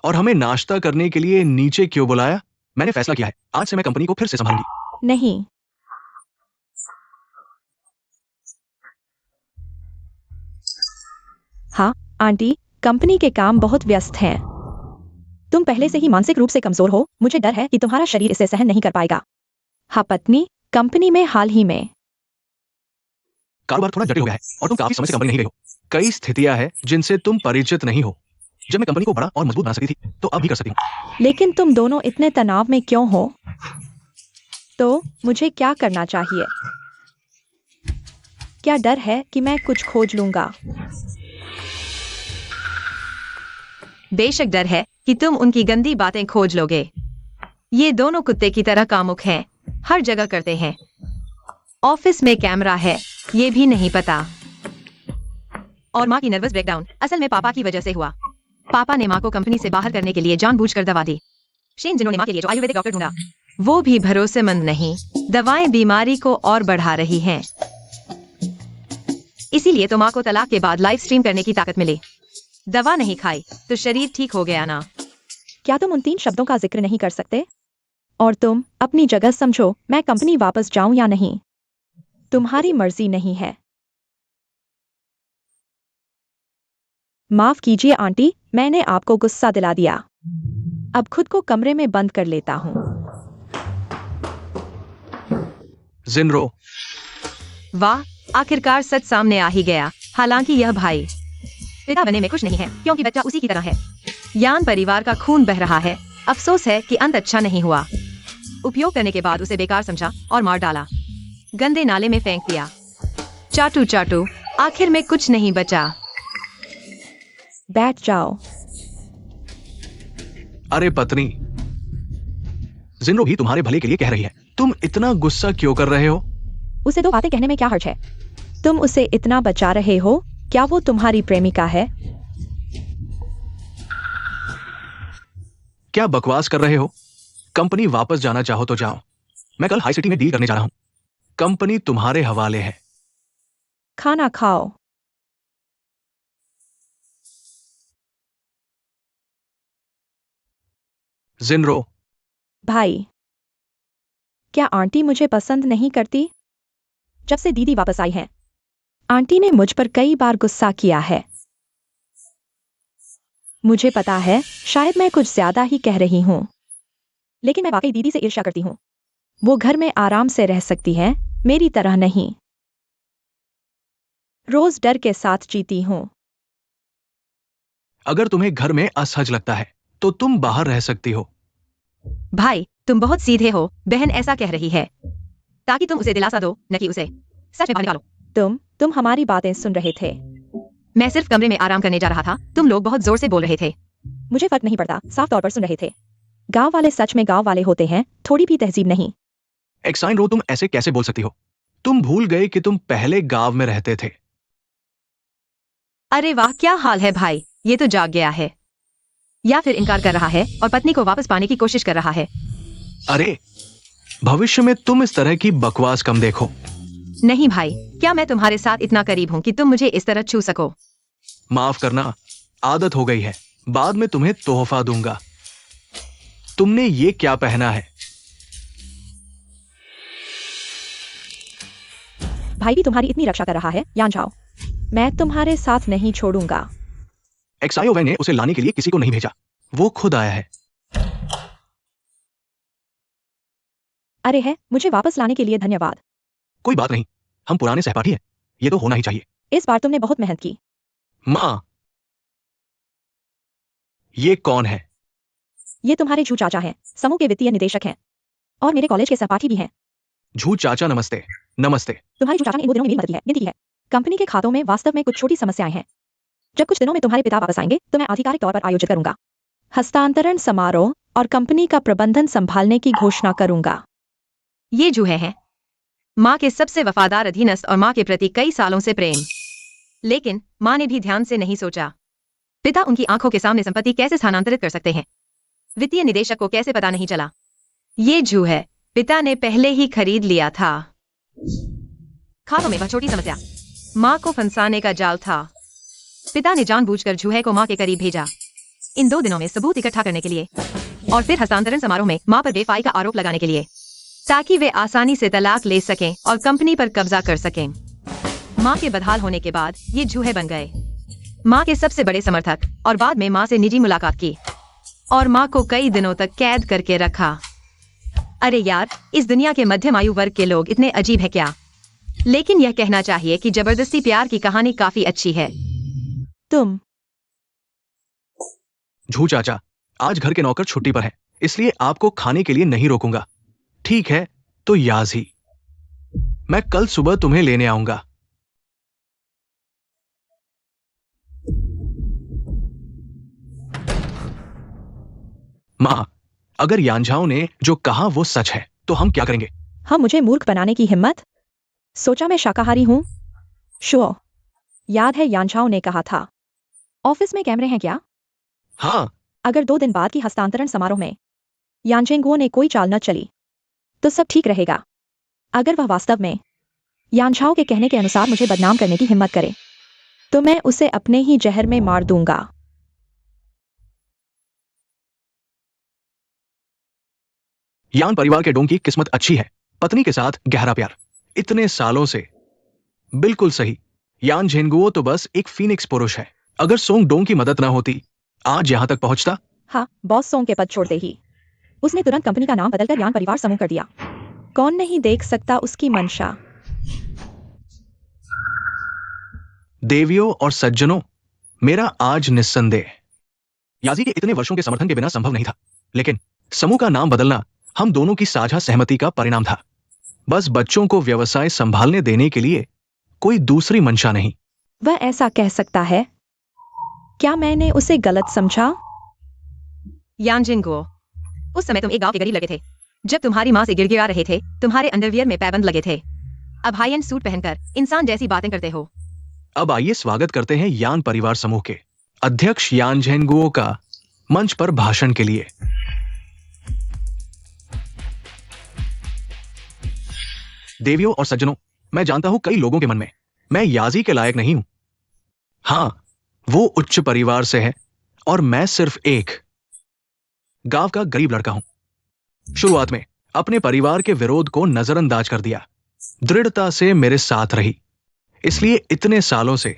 और हमें नाश्ता करने के लिए नीचे क्यों बुलाया? मैंने फैसला किया है, आज से मैं कंपनी को फिर से संभालूंगी। नहीं, हाँ आंटी, कंपनी के काम बहुत व्यस्त हैं। तुम पहले से ही मानसिक रूप से कमजोर हो। मुझे डर है कि तुम्हारा शरीर इसे सहन नहीं कर पाएगा। हाँ पत्नी, कंपनी में हाल ही में कारोबार थोड़ा जटिल हो गया है और तुम काफी समय से कंपनी नहीं गई हो। कई स्थितियां हैं जिनसे तुम परिचित नहीं हो। जब मैं कंपनी को बड़ा और मजबूत बना सकती थी तो अब भी कर सकती हूँ। लेकिन तुम दोनों इतने तनाव में क्यों हो? तो मुझे क्या करना चाहिए? क्या डर है कि मैं कुछ खोज लूंगा? बेशक डर है कि तुम उनकी गंदी बातें खोज लोगे। ये दोनों कुत्ते की तरह कामुक हैं, हर जगह करते हैं। ऑफिस में कैमरा है ये भी नहीं पता। और माँ की नर्वस ब्रेकडाउन असल में पापा की वजह से हुआ। पापा ने माँ को कंपनी से बाहर करने के लिए जानबूझकर दवा दी। शेन, जिन्होंने माँ के लिए जो आयुर्वेदिक डॉक्टर ढूंढा वो भी भरोसेमंद नहीं। दवाएं बीमारी को और बढ़ा रही हैं। इसीलिए तो माँ को तलाक के बाद लाइव स्ट्रीम करने की ताकत मिली। दवा नहीं खाई तो शरीर ठीक हो गया ना। क्या तुम उन 3 शब्दों का जिक्र नहीं कर सकते? और तुम अपनी जगह समझो, मैं कंपनी वापस जाऊं या नहीं तुम्हारी मर्जी नहीं है। माफ कीजिए आंटी, मैंने आपको गुस्सा दिला दिया। अब खुद को कमरे में बंद कर लेता हूँ। जिनरो, वाह, आखिरकार सच सामने आ ही गया। हालांकि यह भाई पिता बनने में खुश नहीं है क्योंकि बच्चा उसी की तरह है। यान परिवार का खून बह रहा है। अफसोस है कि अंत अच्छा नहीं हुआ। उपयोग करने के बाद उसे बेकार समझा और मार डाला। गंदे नाले में फेंक दिया। चाटू चाटू, आखिर में कुछ नहीं बचा। बैठ जाओ। अरे पत्नी, जिनरो भी तुम्हारे भले के लिए कह रही है। तुम इतना गुस्सा क्यों कर रहे हो? उसे 2 बातें कहने में क्या हर्ज है? तुम उसे इतना बचा रहे हो, क्या वो तुम्हारी प्रेमिका है? क्या बकवास कर रहे हो? कंपनी वापस जाना चाहो तो जाओ। मैं कल हाई सिटी में डील करने जा रहा हूं। कंपनी तुम्हारे हवाले है। खाना खाओ। जिनरो, भाई, क्या आंटी मुझे पसंद नहीं करती? जब से दीदी वापस आई है, आंटी ने मुझ पर कई बार गुस्सा किया है। मुझे पता है, शायद मैं कुछ ज्यादा ही कह रही हूं, लेकिन मैं वाकई दीदी से ईर्ष्या करती हूं। वो घर में आराम से रह सकती है, मेरी तरह नहीं। रोज डर के साथ जीती हूं। अगर तुम्हें घर में असहज लगता है तो तुम बाहर रह सकती हो। भाई, तुम बहुत सीधे हो। बहन ऐसा कह रही है ताकि तुम उसे दिलासा दो, न कि उसे सच में बाहर निकालो। तुम हमारी बातें सुन रहे थे। मैं सिर्फ कमरे में आराम करने जा रहा था। तुम लोग बहुत जोर से बोल रहे थे। मुझे फर्क नहीं पड़ता, साफ तौर पर सुन रहे थे। गांव वाले सच में गांव वाले होते हैं, थोड़ी भी तहजीब नहीं। एक्साइन रो, तुम ऐसे कैसे बोल सकती हो? तुम भूल गए कि तुम पहले गांव में रहते थे। अरे वाह, क्या हाल है भाई। ये तो जाग गया है, या फिर इनकार कर रहा है और पत्नी को वापस पाने की कोशिश कर रहा है। अरे, भविष्य में तुम इस तरह की बकवास कम देखो। नहीं भाई, क्या मैं तुम्हारे साथ इतना करीब हूँ कि तुम मुझे इस तरह छू सको? माफ करना, आदत हो गई है। बाद में तुम्हें तोहफा दूंगा। तुमने ये क्या पहना है? भाई भी तुम्हारी इतनी रक्षा कर रहा है, यान जाओ। मैं तुम्हारे साथ नहीं छोड़ूंगा। एक्साइओवे ने उसे लाने के लिए किसी को नहीं भेजा, वो खुद आया है। अरे है, मुझे वापस लाने के लिए धन्यवाद। कोई बात नहीं, हम पुराने सहपाठी हैं, ये तो होना ही चाहिए। इस बार तुमने बहुत मेहनत की। माँ, ये कौन है? ये तुम्हारे झू चाचा हैं, समूह के वित्तीय निदेशक हैं, और मेरे कॉलेज के सहपाठी भी हैं। झू चाचा, नमस्ते। नमस्ते। तुम्हारे झू चाचा ने इन 2 दिनों में मेरी मदद की है, गिनती की है। कंपनी के खातों में वास्तव में कुछ छोटी समस्याएं हैं। जब कुछ दिनों में तुम्हारे पिता वापस आएंगे तो मैं आधिकारिक तौर पर आयोजित करूंगा हस्तांतरण समारोह और कंपनी का प्रबंधन संभालने की घोषणा करूंगा। ये जूहे हैं, माँ के सबसे वफादार अधीनस्थ और माँ के प्रति कई सालों से प्रेम। लेकिन माँ ने भी ध्यान से नहीं सोचा, पिता उनकी आंखों के सामने संपत्ति कैसे स्थानांतरित कर सकते हैं। वित्तीय निदेशक को कैसे पता नहीं चला? ये जू है, पिता ने पहले ही खरीद लिया था। खातों में वह छोटी समस्या माँ को फंसाने का जाल था। पिता ने जानबूझकर जूहे को माँ के करीब भेजा, इन 2 दिनों में सबूत इकट्ठा करने के लिए, और फिर हस्तांतरण समारोह में माँ पर बेफाई का आरोप लगाने के लिए, ताकि वे आसानी से तलाक ले सकें और कंपनी पर कब्जा कर सकें। माँ के बदहाल होने के बाद ये जूहे बन गए माँ के सबसे बड़े समर्थक, और बाद में माँ से निजी मुलाकात की और माँ को कई दिनों तक कैद करके रखा। अरे यार, इस दुनिया के मध्यम आयु वर्ग के लोग इतने अजीब है क्या? लेकिन यह कहना चाहिए कि जबरदस्ती प्यार की कहानी काफी अच्छी है। तुम झू चाचा, आज घर के नौकर छुट्टी पर है, इसलिए आपको खाने के लिए नहीं रोकूंगा। ठीक है, तो याजी, मैं कल सुबह तुम्हें लेने आऊंगा। माँ, अगर यानझाओ ने जो कहा वो सच है तो हम क्या करेंगे? हम मुझे मूर्ख बनाने की हिम्मत? सोचा मैं शाकाहारी हूं। शो, याद है यानछाओ ने कहा था, ऑफिस में कैमरे हैं क्या? हाँ। अगर 2 दिन बाद की हस्तांतरण समारोह में यानचेंगुओ ने कोई चाल न चली तो सब ठीक रहेगा। अगर वह वास्तव में यानछाओ के कहने के अनुसार मुझे बदनाम करने की हिम्मत करे तो मैं उसे अपने ही जहर में मार दूंगा। यान परिवार के डोंग की किस्मत अच्छी है, पत्नी के साथ गहरा प्यार, इतने सालों से। बिल्कुल सही, यान झेंगुओ तो बस एक फीनिक्स पुरुष है। अगर सोंग डोंग की मदद ना होती, आज यहां तक पहुंचता। हाँ, बॉस सोंग के पद छोड़ते ही उसने तुरंत कंपनी का नाम बदलकर यान परिवार समूह कर दिया। कौन नहीं देख सकता उसकी मंशा। देवियों और सज्जनों, मेरा आज निस्संदेह याजी के इतने वर्षों के समर्थन के बिना संभव नहीं था, लेकिन समूह का नाम बदलना हम दोनों की साझा सहमति का परिणाम था। बस बच्चों को व्यवसाय संभालने देने के लिए, कोई दूसरी मंशा नहीं। वह ऐसा कह सकता है? क्या मैंने उसे गलत समझा? यानजिंगुओ, उस समय तुम एक गांव के करीब लगे थे जब तुम्हारी माँ से गिड़गिड़ा रहे थे, तुम्हारे अंडरवियर में पैबंद लगे थे। अब हाई एंड सूट पहनकर इंसान जैसी बातें करते हो। अब आइए स्वागत करते हैं यान परिवार समूह के अध्यक्ष यान झेंगुओ का मंच पर भाषण के लिए। देवियों और सज्जनों, मैं जानता हूं कई लोगों के मन में मैं याजी के लायक नहीं हूं। हां, वो उच्च परिवार से है और मैं सिर्फ एक। गांव का गरीब लड़का हूं। शुरुआत में अपने परिवार के विरोध को नजरअंदाज कर दिया, दृढ़ता से मेरे साथ रही, इसलिए इतने सालों से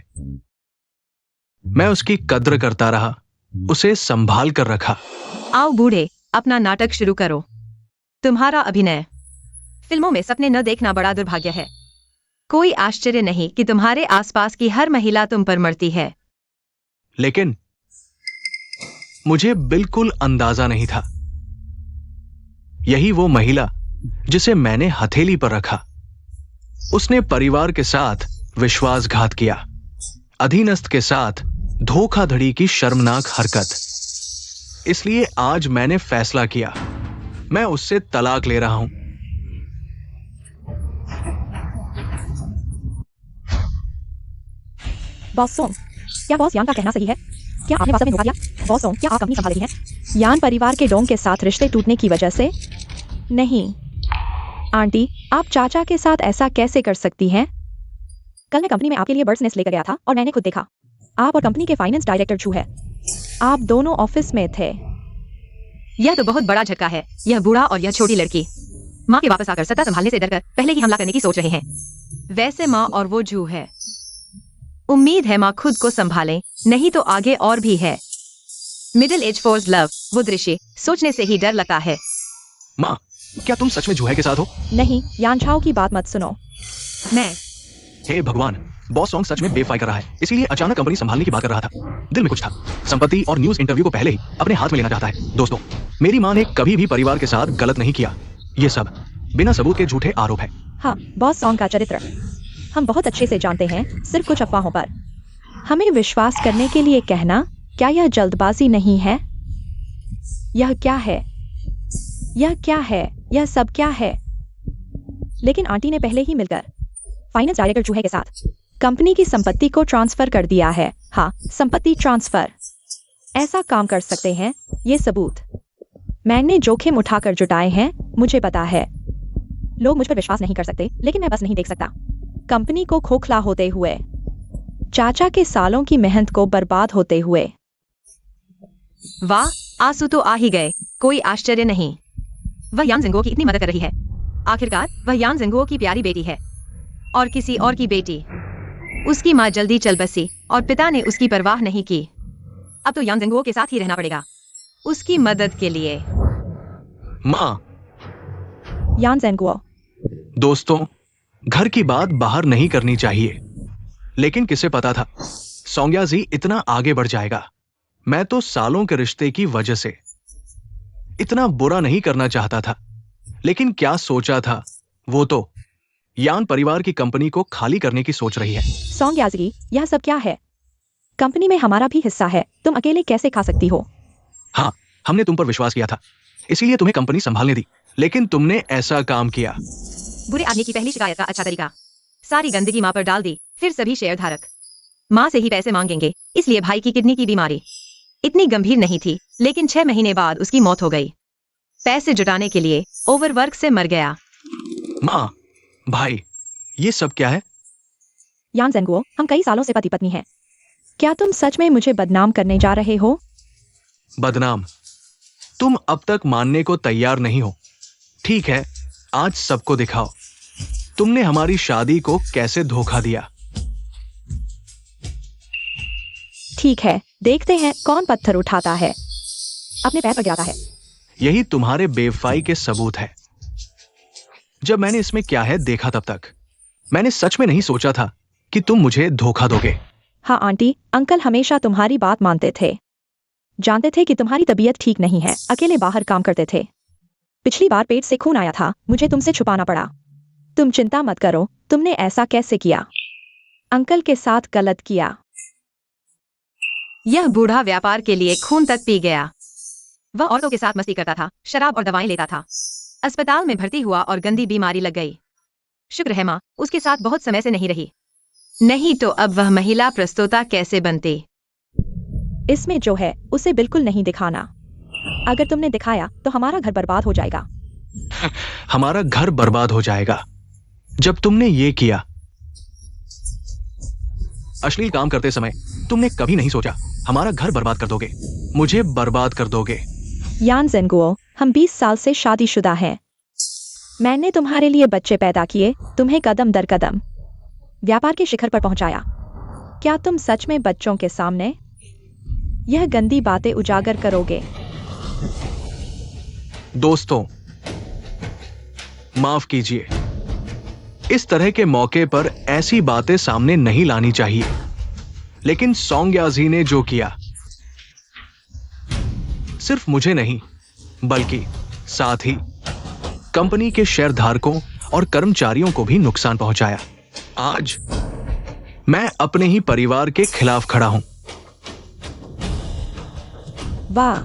मैं उसकी कद्र करता रहा, उसे संभाल कर रखा। आओ बूढ़े, अपना नाटक शुरू करो। तुम्हारा अभिनय फिल्मों में सपने न देखना बड़ा दुर्भाग्य है। कोई आश्चर्य नहीं कि तुम्हारे आसपास की हर महिला तुम पर मरती है। लेकिन मुझे बिल्कुल अंदाजा नहीं था, यही वो महिला जिसे मैंने हथेली पर रखा। उसने परिवार के साथ विश्वासघात किया, अधीनस्थ के साथ धोखाधड़ी की शर्मनाक हरकत। इसलिए आज मैंने फैसला किया, मैं उससे तलाक ले रहा हूं। बॉस सोंग, क्या बॉस यान का कहना सही है? क्या आपने वास्तव में धोखा दिया? बॉस सोंग, क्या आप कंपनी संभाल रही हैं? यान परिवार के डोंग के साथ रिश्ते टूटने की वजह से? नहीं आंटी, आप चाचा के साथ ऐसा कैसे कर सकती हैं? कल मैं कंपनी में आपके लिए बर्ड्स नेस्ट लेकर गया था और मैंने खुद देखा, आप और कंपनी के फाइनेंस डायरेक्टर छू है, आप दोनों ऑफिस में थे। यह तो बहुत बड़ा झटका है। यह बूढ़ा और यह छोटी लड़की माँ के वापस आकर सत्ता संभालने से डरकर पहले ही हमला करने की सोच रहे हैं। वैसे माँ और वो जू है। उम्मीद है माँ खुद को संभालें, नहीं तो आगे और भी है। मिडिल एज फोर्स लव, वो दृश्य सोचने से ही डर लगता है। माँ, क्या तुम सच में जूहे के साथ हो? नहीं, यान छाओ की बात मत सुनो। मैं हे भगवान, बॉस सॉन्ग सच में बेवफाई कर रहा है, इसीलिए अचानक कंपनी संभालने की बात कर रहा था। दिल में कुछ था, संपत्ति और न्यूज इंटरव्यू को पहले ही अपने हाथ में लेना चाहता है। दोस्तों, मेरी माँ ने कभी भी परिवार के साथ गलत नहीं किया। ये सब बिना सबूत के झूठे आरोप है। हाँ, बॉस सॉन्ग का चरित्र हम बहुत अच्छे से जानते हैं, सिर्फ कुछ अफवाहों पर। हमें विश्वास करने के लिए कहना, क्या यह जल्दबाजी नहीं है? यह क्या है? यह क्या है? यह सब क्या है? लेकिन आंटी ने पहले ही मिलकर फाइनेंस डायरेक्टर चूहे के साथ कंपनी की संपत्ति को ट्रांसफर कर दिया है। हाँ, संपत्ति ट्रांसफर। ऐसा काम कर सकते हैं, ये सबूत मैंने जोखिम उठाकर जुटाए हैं, मुझे पता है। लोग मुझ पर विश्वास नहीं कर सकते, लेकिन मैं बस नहीं देख सकता कंपनी को खोखला होते हुए, चाचा के सालों की मेहनत को बर्बाद होते हुए। वाह, आंसू तो आ ही गए। कोई आश्चर्य नहीं, वह यान जिंगो की इतनी मदद कर रही है। आखिरकार वह यान जिंगो की प्यारी बेटी है और किसी और की बेटी। उसकी माँ जल्दी चल बसी और पिता ने उसकी परवाह नहीं की। अब तो यान जिंगो के साथ ही रहना पड़ेगा उसकी मदद के लिए। माँ, यान ज़ेंगुओ, दोस्तों, घर की बात बाहर नहीं करनी चाहिए, लेकिन किसे पता था सोंग्याजी इतना आगे बढ़ जाएगा। मैं तो सालों के रिश्ते की वजह से इतना बुरा नहीं करना चाहता था, लेकिन क्या सोचा था, वो तो यान परिवार की कंपनी को खाली करने की सोच रही है। सॉन्ग याजगी, यह सब क्या है? कंपनी में हमारा भी हिस्सा है, तुम अकेले कैसे खा सकती हो? हाँ, हमने तुम पर विश्वास किया था, इसीलिए तुम्हें कंपनी संभालने दी, लेकिन तुमने ऐसा काम किया। बुरे आदमी की पहली शिकायत का अच्छा तरीका, सारी गंदगी माँ पर डाल दी, फिर सभी शेयरधारक माँ से ही पैसे मांगेंगे। इसलिए भाई की किडनी की बीमारी इतनी गंभीर नहीं थी, लेकिन 6 महीने बाद उसकी मौत हो गई। पैसे जुटाने के लिए ओवरवर्क से मर गया। माँ, भाई, ये सब क्या है? यान ज़ेंगुओ, हम कई सालों से पति पत्नी हैं। क्या तुम सच में मुझे बदनाम करने जा रहे हो? बदनाम? तुम अब तक मानने को तैयार नहीं हो। ठीक है, आज सबको दिखाओ तुमने हमारी शादी को कैसे धोखा दिया। ठीक है, देखते हैं कौन पत्थर उठाता है, अपने पैर पर गिराता है। यही तुम्हारे बेवफाई के सबूत है। जब मैंने इसमें क्या है देखा, तब तक मैंने सच में नहीं सोचा था कि तुम मुझे धोखा दोगे। हाँ आंटी, अंकल हमेशा तुम्हारी बात मानते थे, जानते थे कि तुम्हारी तबीयत ठीक नहीं है, अकेले बाहर काम करते थे। पिछली बार पेट से खून आया था, मुझे तुमसे छुपाना पड़ा। तुम चिंता मत करो, तुमने ऐसा कैसे किया? अंकल के साथ गलत किया। यह बूढ़ा व्यापार के लिए खून तक पी गया। वह औरतों के साथ मस्ती करता था, शराब और दवाएं लेता था, अस्पताल में भर्ती हुआ और गंदी बीमारी लग गई। शुक्र है माँ उसके साथ बहुत समय से नहीं रही, नहीं तो अब वह महिला प्रस्तोता कैसे बनती। इसमें जो है उसे बिल्कुल नहीं दिखाना। अगर तुमने दिखाया तो हमारा घर बर्बाद हो जाएगा। हमारा घर बर्बाद हो जाएगा जब तुमने ये किया। अश्लील काम करते समय तुमने कभी नहीं सोचा हमारा घर बर्बाद कर दोगे, मुझे बर्बाद कर दोगे। यान जेनगुओ, हम 20 साल से शादीशुदा हैं। मैंने तुम्हारे लिए बच्चे पैदा किए, तुम्हें कदम दर कदम व्यापार के शिखर पर पहुंचाया। क्या तुम सच में बच्चों के सामने यह गंदी बातें उजागर करोगे? दोस्तों, माफ कीजिए, इस तरह के मौके पर ऐसी बातें सामने नहीं लानी चाहिए। लेकिन सोंगयाजी ने जो किया, सिर्फ मुझे नहीं बल्कि साथ ही कंपनी के शेयरधारकों और कर्मचारियों को भी नुकसान पहुंचाया। आज मैं अपने ही परिवार के खिलाफ खड़ा हूं। वाह,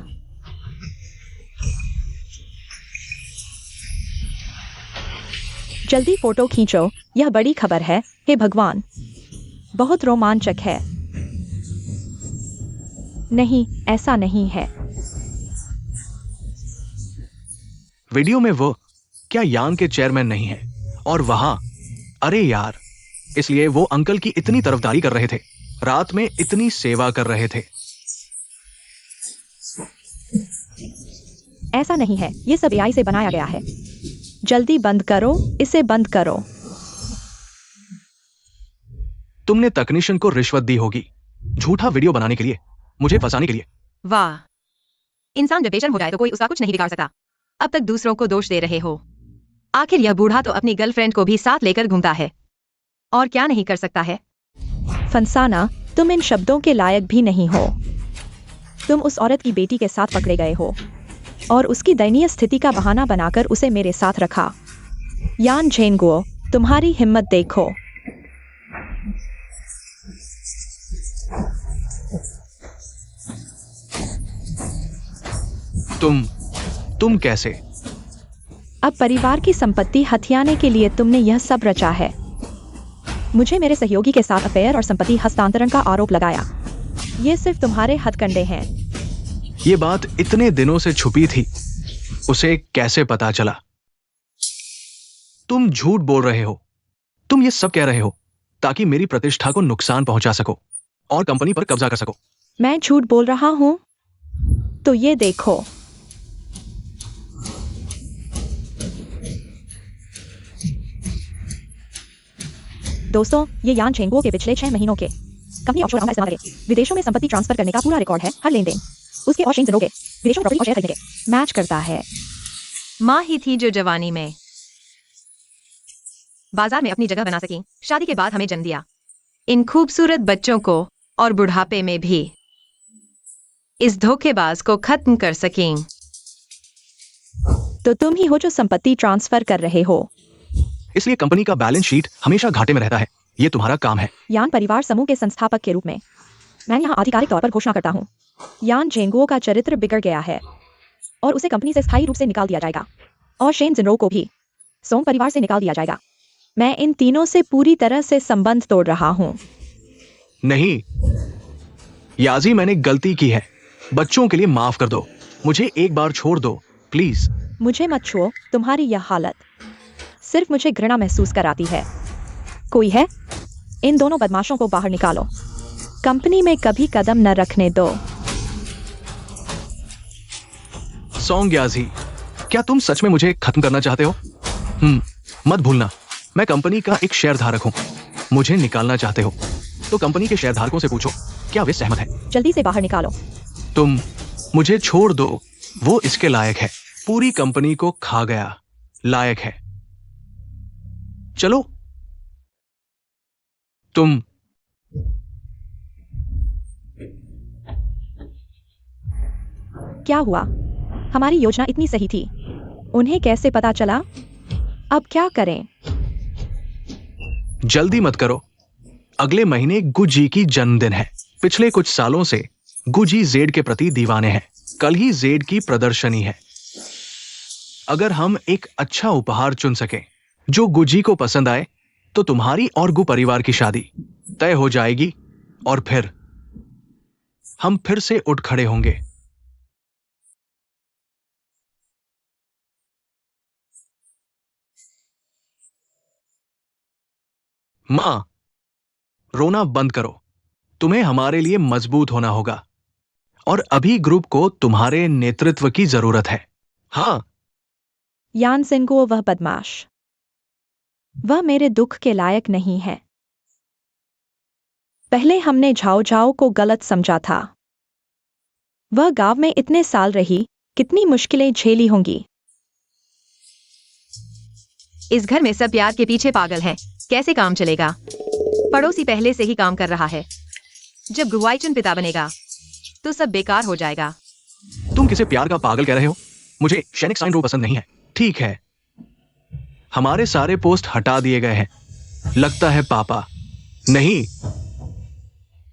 जल्दी फोटो खींचो, यह बड़ी खबर है। हे भगवान, बहुत रोमांचक है। नहीं, ऐसा नहीं है। वीडियो में वो क्या यांग के चेयरमैन नहीं है? और वहां, अरे यार, इसलिए वो अंकल की इतनी तरफदारी कर रहे थे, रात में इतनी सेवा कर रहे थे। ऐसा नहीं है, ये सब एआई से बनाया गया है। जल्दी बंद करो, इसे बंद करो। तुमने तकनीशियन को रिश्वत दी होगी, झूठा वीडियो बनाने के लिए, मुझे फंसाने के लिए। वाह, इंसान जब बेशर्म हो जाए तो कोई उसका कुछ नहीं बिगाड़ सकता। अब तक दूसरों को दोष दे रहे हो। आखिर यह बूढ़ा तो अपनी गर्लफ्रेंड को भी साथ लेकर घूमता है, और क्या नहीं कर सकता है। फंसाना, तुम इन शब्दों के लायक भी नहीं हो। तुम उस औरत की बेटी के साथ पकड़े गए हो और उसकी दयनीय स्थिति का बहाना बनाकर उसे मेरे साथ रखा। यान झेनगुओ, तुम्हारी हिम्मत देखो। तुम कैसे? अब परिवार की संपत्ति हथियाने के लिए तुमने यह सब रचा है। मुझे मेरे सहयोगी के साथ अफेयर और संपत्ति हस्तांतरण का आरोप लगाया। ये सिर्फ तुम्हारे हथकंडे हैं। ये बात इतने दिनों से छुपी थी, उसे कैसे पता चला? तुम झूठ बोल रहे हो। तुम ये सब कह रहे हो ताकि मेरी प्रतिष्ठा को नुकसान पहुंचा सको और कंपनी पर कब्जा कर सको। मैं झूठ बोल रहा हूं? तो ये देखो। दोस्तों, ये यान झेंगुओ के पिछले 6 महीनों के कंपनी ऑफशोर अकाउंट का इस्तेमाल करके विदेशों में संपत्ति ट्रांसफर करने का पूरा रिकॉर्ड है। हर लेन देन उसके और शेन जिनों के विदेशों में प्रॉपर्टी और शेयर खरीदने के मैच करता है। माँ ही थी जो जवानी में बाजार में अपनी जगह बना सकी, शादी के बाद हमें जन्म दिया, इन खूबसूरत बच्चों को, और बुढ़ापे में भी इस धोखेबाज को खत्म कर सकें। तो तुम ही हो जो संपत्ति ट्रांसफर कर रहे हो। इसलिए कंपनी का बैलेंस शीट हमेशा घाटे में रहता है। ये तुम्हारा काम है। यान परिवार समूह के संस्थापक के रूप में मैं यहाँ आधिकारिक तौर पर घोषणा करता हूँ, यान झेंगुओ का चरित्र बिगड़ गया है और उसे कंपनी से स्थायी रूप से निकाल दिया जाएगा, और शेन जिनरो को भी सोंग परिवार से निकाल दिया जाएगा। मैं इन तीनों से पूरी तरह से संबंध तोड़ रहा हूँ। नहीं याजी, मैंने गलती की है। बच्चों के लिए माफ कर दो। मुझे एक बार छोड़ दो प्लीज। मुझे मत छुओ। तुम्हारी यह हालत सिर्फ मुझे घृणा महसूस कराती है। कोई है? इन दोनों बदमाशों को बाहर निकालो। कंपनी में कभी कदम न रखने दो। सोंगयाजी, क्या तुम सच में मुझे खत्म करना चाहते हो? मत भूलना, मैं कंपनी का एक शेयरधारक हूं। मुझे निकालना चाहते हो तो कंपनी के शेयरधारकों से पूछो, क्या वे सहमत हैं? जल्दी से बाहर निकालो। तुम मुझे छोड़ दो, वो इसके लायक है। पूरी कंपनी को खा गया, लायक है। चलो। तुम क्या हुआ? हमारी योजना इतनी सही थी, उन्हें कैसे पता चला? अब क्या करें? जल्दी मत करो। अगले महीने गुजी की जन्मदिन है। पिछले कुछ सालों से गुजी जेड के प्रति दीवाने हैं। कल ही जेड की प्रदर्शनी है। अगर हम एक अच्छा उपहार चुन सकें जो गुजी को पसंद आए तो तुम्हारी और गु परिवार की शादी तय हो जाएगी और फिर हम फिर से उठ खड़े होंगे। मां, रोना बंद करो। तुम्हें हमारे लिए मजबूत होना होगा। और अभी ग्रुप को तुम्हारे नेतृत्व की जरूरत है। हाँ, यान सेंगो वह बदमाश, वह मेरे दुख के लायक नहीं है। पहले हमने झाओ झाओ को गलत समझा था। वह गांव में इतने साल रही, कितनी मुश्किलें झेली होंगी। इस घर में सब प्यार के पीछे पागल हैं। कैसे काम चलेगा? पड़ोसी पहले से ही काम कर रहा है। जब गुवाइचन पिता बनेगा तो सब बेकार हो जाएगा। तुम किसे प्यार का पागल कह रहे हो? मुझे शेनिक साइन रो पसंद नहीं है। ठीक है, हमारे सारे पोस्ट हटा दिए गए हैं। लगता है पापा नहीं,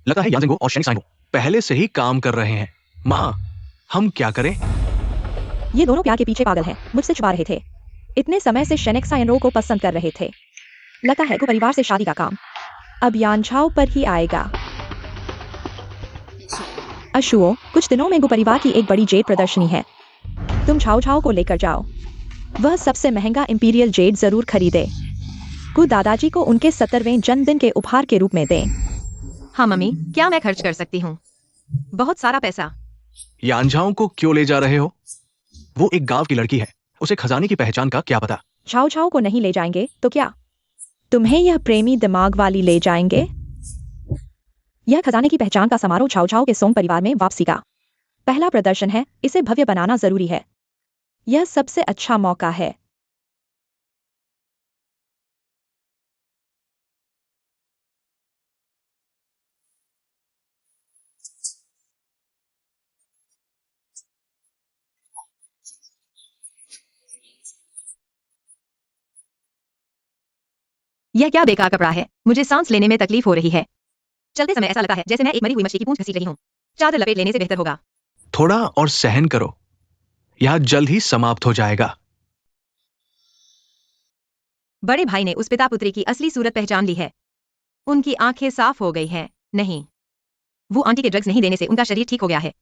लगता है याजिंगो और शेनिक साइन रो पहले से ही काम कर रहे हैं। माँ, हम क्या करें? ये दोनों प्यार के पीछे पागल हैं, मुझसे छुपा रहे थे। इतने समय से शेनिक साइनरो को पसंद कर रहे थे। लगता है को परिवार से शादी का काम अब यानझाओ पर ही आएगा। अशुओ, कुछ दिनों में गु परिवार की एक बड़ी जेड प्रदर्शनी है। तुम छाओ छाओ को लेकर जाओ। वह सबसे महंगा इंपीरियल जेड जरूर खरीदे। गु दादाजी को उनके 70वें जन्मदिन के उपहार के रूप में दें। हाँ मम्मी, क्या मैं खर्च कर सकती हूँ? बहुत सारा पैसा। यानझाओ को क्यों ले जा रहे हो? वो एक गांव की लड़की है, उसे खजाने की पहचान का क्या पता। छाओ छाओ को नहीं ले जाएंगे तो क्या तुम्हें यह प्रेमी दिमाग वाली ले जाएंगे? यह खजाने की पहचान का समारोह छाओ छाओ के सोंग परिवार में वापसी का पहला प्रदर्शन है। इसे भव्य बनाना जरूरी है। यह सबसे अच्छा मौका है। यह क्या बेकार कपड़ा है? मुझे सांस लेने में तकलीफ हो रही है। चलते समय ऐसा लगता है जैसे मैं एक मरी हुई मछली की पूंछ घसीट रही हूँ। चादर लपेट लेने से बेहतर होगा। थोड़ा और सहन करो, यह जल्द ही समाप्त हो जाएगा। बड़े भाई ने उस पिता पुत्री की असली सूरत पहचान ली है। उनकी आंखें साफ हो गई हैं। नहीं, वो आंटी के ड्रग्स नहीं देने से उनका शरीर ठीक हो गया है।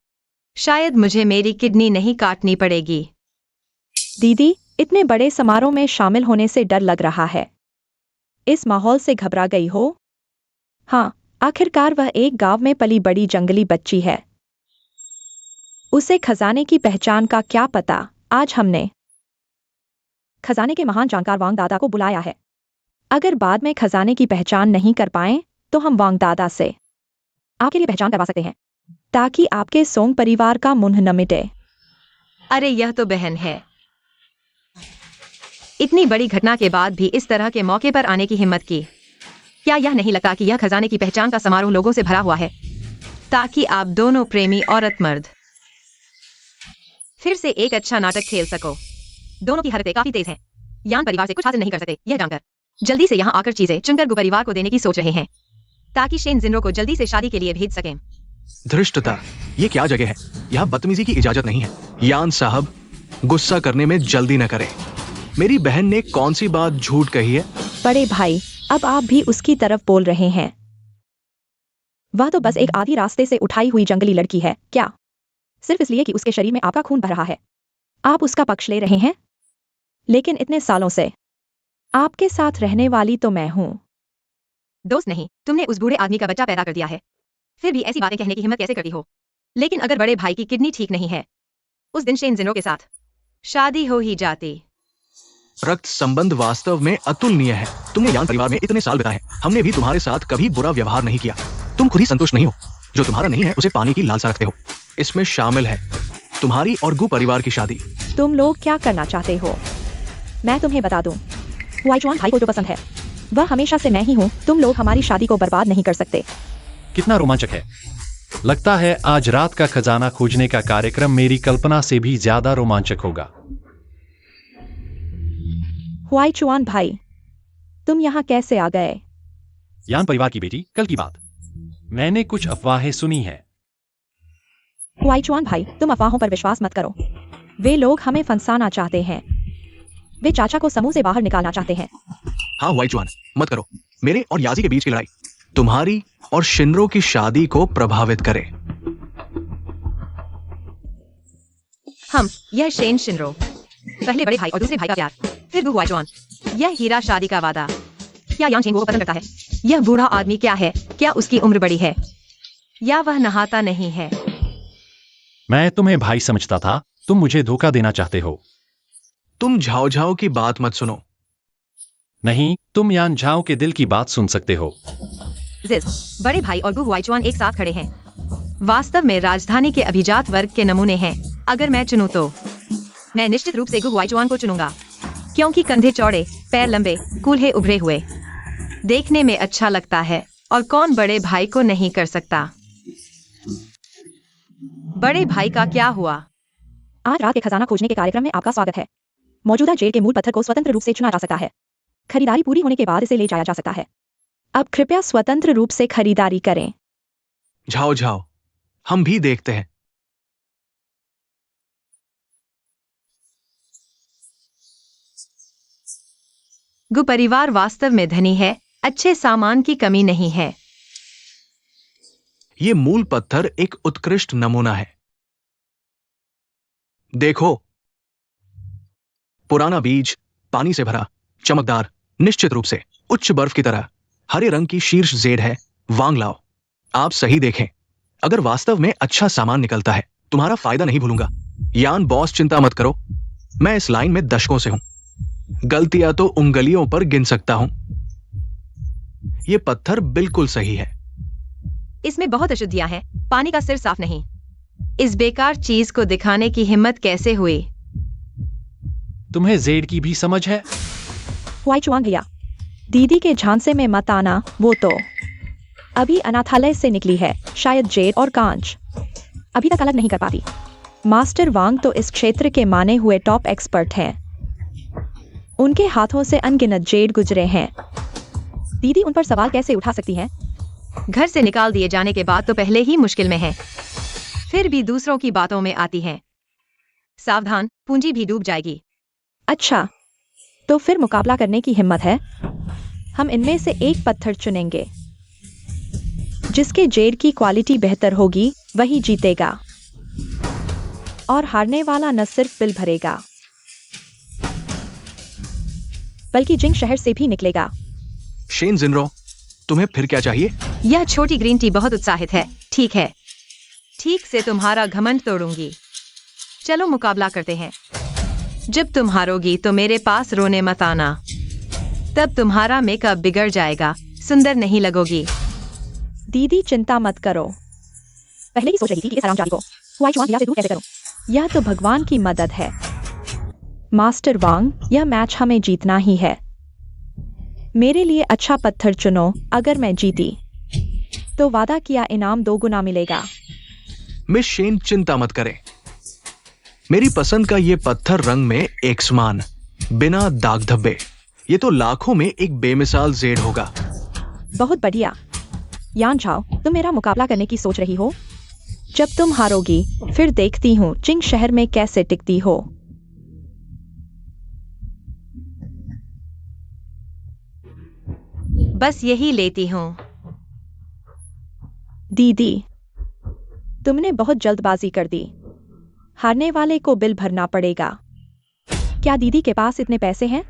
शायद मुझे मेरी किडनी नहीं काटनी पड़ेगी। दीदी, इतने बड़े समारोह में शामिल होने से डर लग रहा है। इस माहौल से घबरा गई हो? हाँ, आखिरकार वह एक गांव में पली बड़ी जंगली बच्ची है। उसे खजाने की पहचान का क्या पता। आज हमने खजाने के महान जानकार वांग दादा को बुलाया है। अगर बाद में खजाने की पहचान नहीं कर पाए तो हम वांग दादा से आपके लिए पहचान करवा सकते हैं, ताकि आपके सोंग परिवार का मुंह न मिटे। अरे यह तो बहन है। इतनी बड़ी घटना के बाद भी इस तरह के मौके पर आने की हिम्मत की। क्या यह नहीं लगता कि यह खजाने की पहचान का समारोह लोगों से भरा हुआ है, ताकि आप दोनों प्रेमी औरत मर्द फिर से एक अच्छा नाटक खेल सको? दोनों की हरकतें काफी तेज हैं। यान परिवार से कुछ हासिल नहीं कर सकते, यह जानकर जल्दी से यहाँ आकर चीजें चुनकर गु परिवार को देने की सोच रहे हैं, ताकि शेन जिनरो को जल्दी से शादी के लिए भेज सकें। धृष्टता, ये क्या जगह है? यहाँ बदतमीजी की इजाजत नहीं है। यान साहब, गुस्सा करने में जल्दी न करें। मेरी बहन ने कौन सी बात झूठ कही है? बड़े भाई, अब आप भी उसकी तरफ बोल रहे हैं। वह तो बस एक आधी रास्ते से उठाई हुई जंगली लड़की है। क्या सिर्फ इसलिए कि उसके शरीर में आपका खून बह रहा है आप उसका पक्ष ले रहे हैं? लेकिन इतने सालों से आपके साथ रहने वाली तो मैं हूं। दोस्त नहीं, तुमने उस बूढ़े आदमी का बच्चा पैदा कर दिया है। फिर भी ऐसी बातें कहने की हिम्मत कैसे करती हो? लेकिन अगर बड़े भाई की किडनी ठीक नहीं है, उस दिन शेन जिनरो के साथ शादी हो ही जाती। रक्त संबंध वास्तव में अतुलनीय है। तुमने यान परिवार में इतने साल बिताए, हमने भी तुम्हारे साथ कभी बुरा व्यवहार नहीं किया। तुम खुद ही संतुष्ट नहीं हो। जो तुम्हारा नहीं है उसे पाने की लालसा रखते हो। इसमें शामिल है तुम्हारी और गु परिवार की शादी। तुम लोग क्या करना चाहते हो? मैं तुम्हें बता दूं, हुआईचुआन भाई को जो पसंद है वह हमेशा से मैं ही हूं। तुम लोग हमारी शादी को बर्बाद नहीं कर सकते। कितना रोमांचक है। लगता है आज रात का खजाना खोजने का कार्यक्रम मेरी कल्पना से भी ज्यादा रोमांचक होगा। हुआईचुआन भाई, तुम यहाँ कैसे आ गए? यान परिवार की बेटी, कल की बात। मैंने कुछ अफवाहें सुनी हैं। हुआईचुआन भाई, तुम अफवाहों पर विश्वास मत करो। वे लोग हमें फंसाना चाहते हैं। वे चाचा को समूह से बाहर निकालना चाहते हैं। हाँ वाइचुआन, मत करो। मेरे और याजी के बीच की लड़ाई तुम्हारी और शिनरो की शादी को प्रभावित करे। यह शेन शिनरो, पहले बड़े भाई और दूसरे भाई का प्यार, फिर गु हुआईचुआन, यह हीरा शादी का वादा। क्या यान चेंगो को पसंद करता है? यह बूढ़ा आदमी क्या है? क्या उसकी उम्र बड़ी है या वह नहाता नहीं है? मैं तुम्हें भाई समझता था, तुम मुझे धोखा देना चाहते हो। तुम झाओ झाओ की बात मत सुनो। नहीं, तुम यान झाओ के दिल की बात सुन सकते हो। जिस बड़े भाई और गु हुआइचुआन एक साथ खड़े हैं, वास्तव में राजधानी के अभिजात वर्ग के नमूने हैं। अगर मैं चुनूं तो मैं निश्चित रूप से गु हुआइचुआन को चुनूंगा, क्योंकि कंधे चौड़े, पैर लंबे, कूल्हे उभरे हुए, देखने में अच्छा लगता है, और कौन बड़े भाई को नहीं कर सकता। बड़े भाई का क्या हुआ? आज रात के खजाना खोजने के कार्यक्रम में आपका स्वागत है। मौजूदा जेल के मूल पत्थर को स्वतंत्र रूप से चुना जा सकता है। खरीदारी पूरी होने के बाद इसे ले जाया जा सकता है। अब कृपया स्वतंत्र रूप से खरीदारी करें। झाओ झाओ, हम भी देखते हैं। गु परिवार वास्तव में धनी है, अच्छे सामान की कमी नहीं है। ये मूल पत्थर एक उत्कृष्ट नमूना है। देखो, पुराना बीज, पानी से भरा, चमकदार, निश्चित रूप से उच्च बर्फ की तरह। हरे रंग की शीर्ष जेड है। वांग लाओ, आप सही देखें। अगर वास्तव में अच्छा सामान निकलता है, तुम्हारा फायदा नहीं भूलूंगा। यान बॉस, चिंता मत करो, मैं इस लाइन में दशकों से हूं। गलतियां तो उंगलियों पर गिन सकता हूं। यह पत्थर बिल्कुल सही है। इसमें बहुत अशुद्धियां हैं, पानी का सिर साफ नहीं। इस बेकार चीज को दिखाने की हिम्मत कैसे हुई? तुम्हें जेड की भी समझ है? हुआइचुआन भैया, दीदी के झांसे में मत आना, वो तो अभी अनाथालय से निकली है। शायद जेड और कांच अभी तक अलग नहीं कर पाती। मास्टर वांग तो इस क्षेत्र के माने हुए टॉप एक्सपर्ट हैं। उनके हाथों से अनगिनत जेड गुजरे हैं। दीदी उन पर सवाल कैसे उठा सकती हैं? घर से निकाल दिए जाने के बाद तो पहले ही मुश्किल में है, फिर भी दूसरों की बातों में आती हैं। सावधान, पूंजी भी डूब जाएगी। अच्छा, तो फिर मुकाबला करने की हिम्मत है। हम इनमें से एक पत्थर चुनेंगे। जिसके जेड की क्वालिटी बेहतर होगी वही जीतेगा, और हारने वाला न सिर्फ बिल भरेगा बल्कि जिंग शहर से भी निकलेगा। शेन जिनरो, तुम्हें फिर क्या चाहिए? यह छोटी ग्रीन टी बहुत उत्साहित है। ठीक है, ठीक से तुम्हारा घमंड तोड़ूंगी। चलो मुकाबला करते हैं। जब तुम हारोगी तो मेरे पास रोने मत आना, तब तुम्हारा मेकअप बिगड़ जाएगा, सुंदर नहीं लगोगी। दीदी चिंता मत करो। पहले ही सोच रही थी कि इस हरामजादी को हुआइचुआन भैया से दूर कैसे करूं। यह तो भगवान की मदद है। मास्टर वांग, यह मैच हमें जीतना ही है। मेरे लिए अच्छा पत्थर चुनो। अगर मैं जीती तो वादा किया इनाम 2 गुना मिलेगा। मिस शेन, चिंता मत करें। मेरी पसंद का ये पत्थर रंग में एक समान, बिना दाग धब्बे। ये तो लाखों में एक बेमिसाल जेड होगा। बहुत बढ़िया। यान झाओ, तुम मेरा मुकाबला करने की सोच रही हो? जब तुम हारोगी फिर देखती हूँ चिंग शहर में कैसे टिकती हो। बस यही लेती हूँ। दीदी, तुमने बहुत जल्दबाजी कर दी। हारने वाले को बिल भरना पड़ेगा। क्या दीदी के पास इतने पैसे हैं?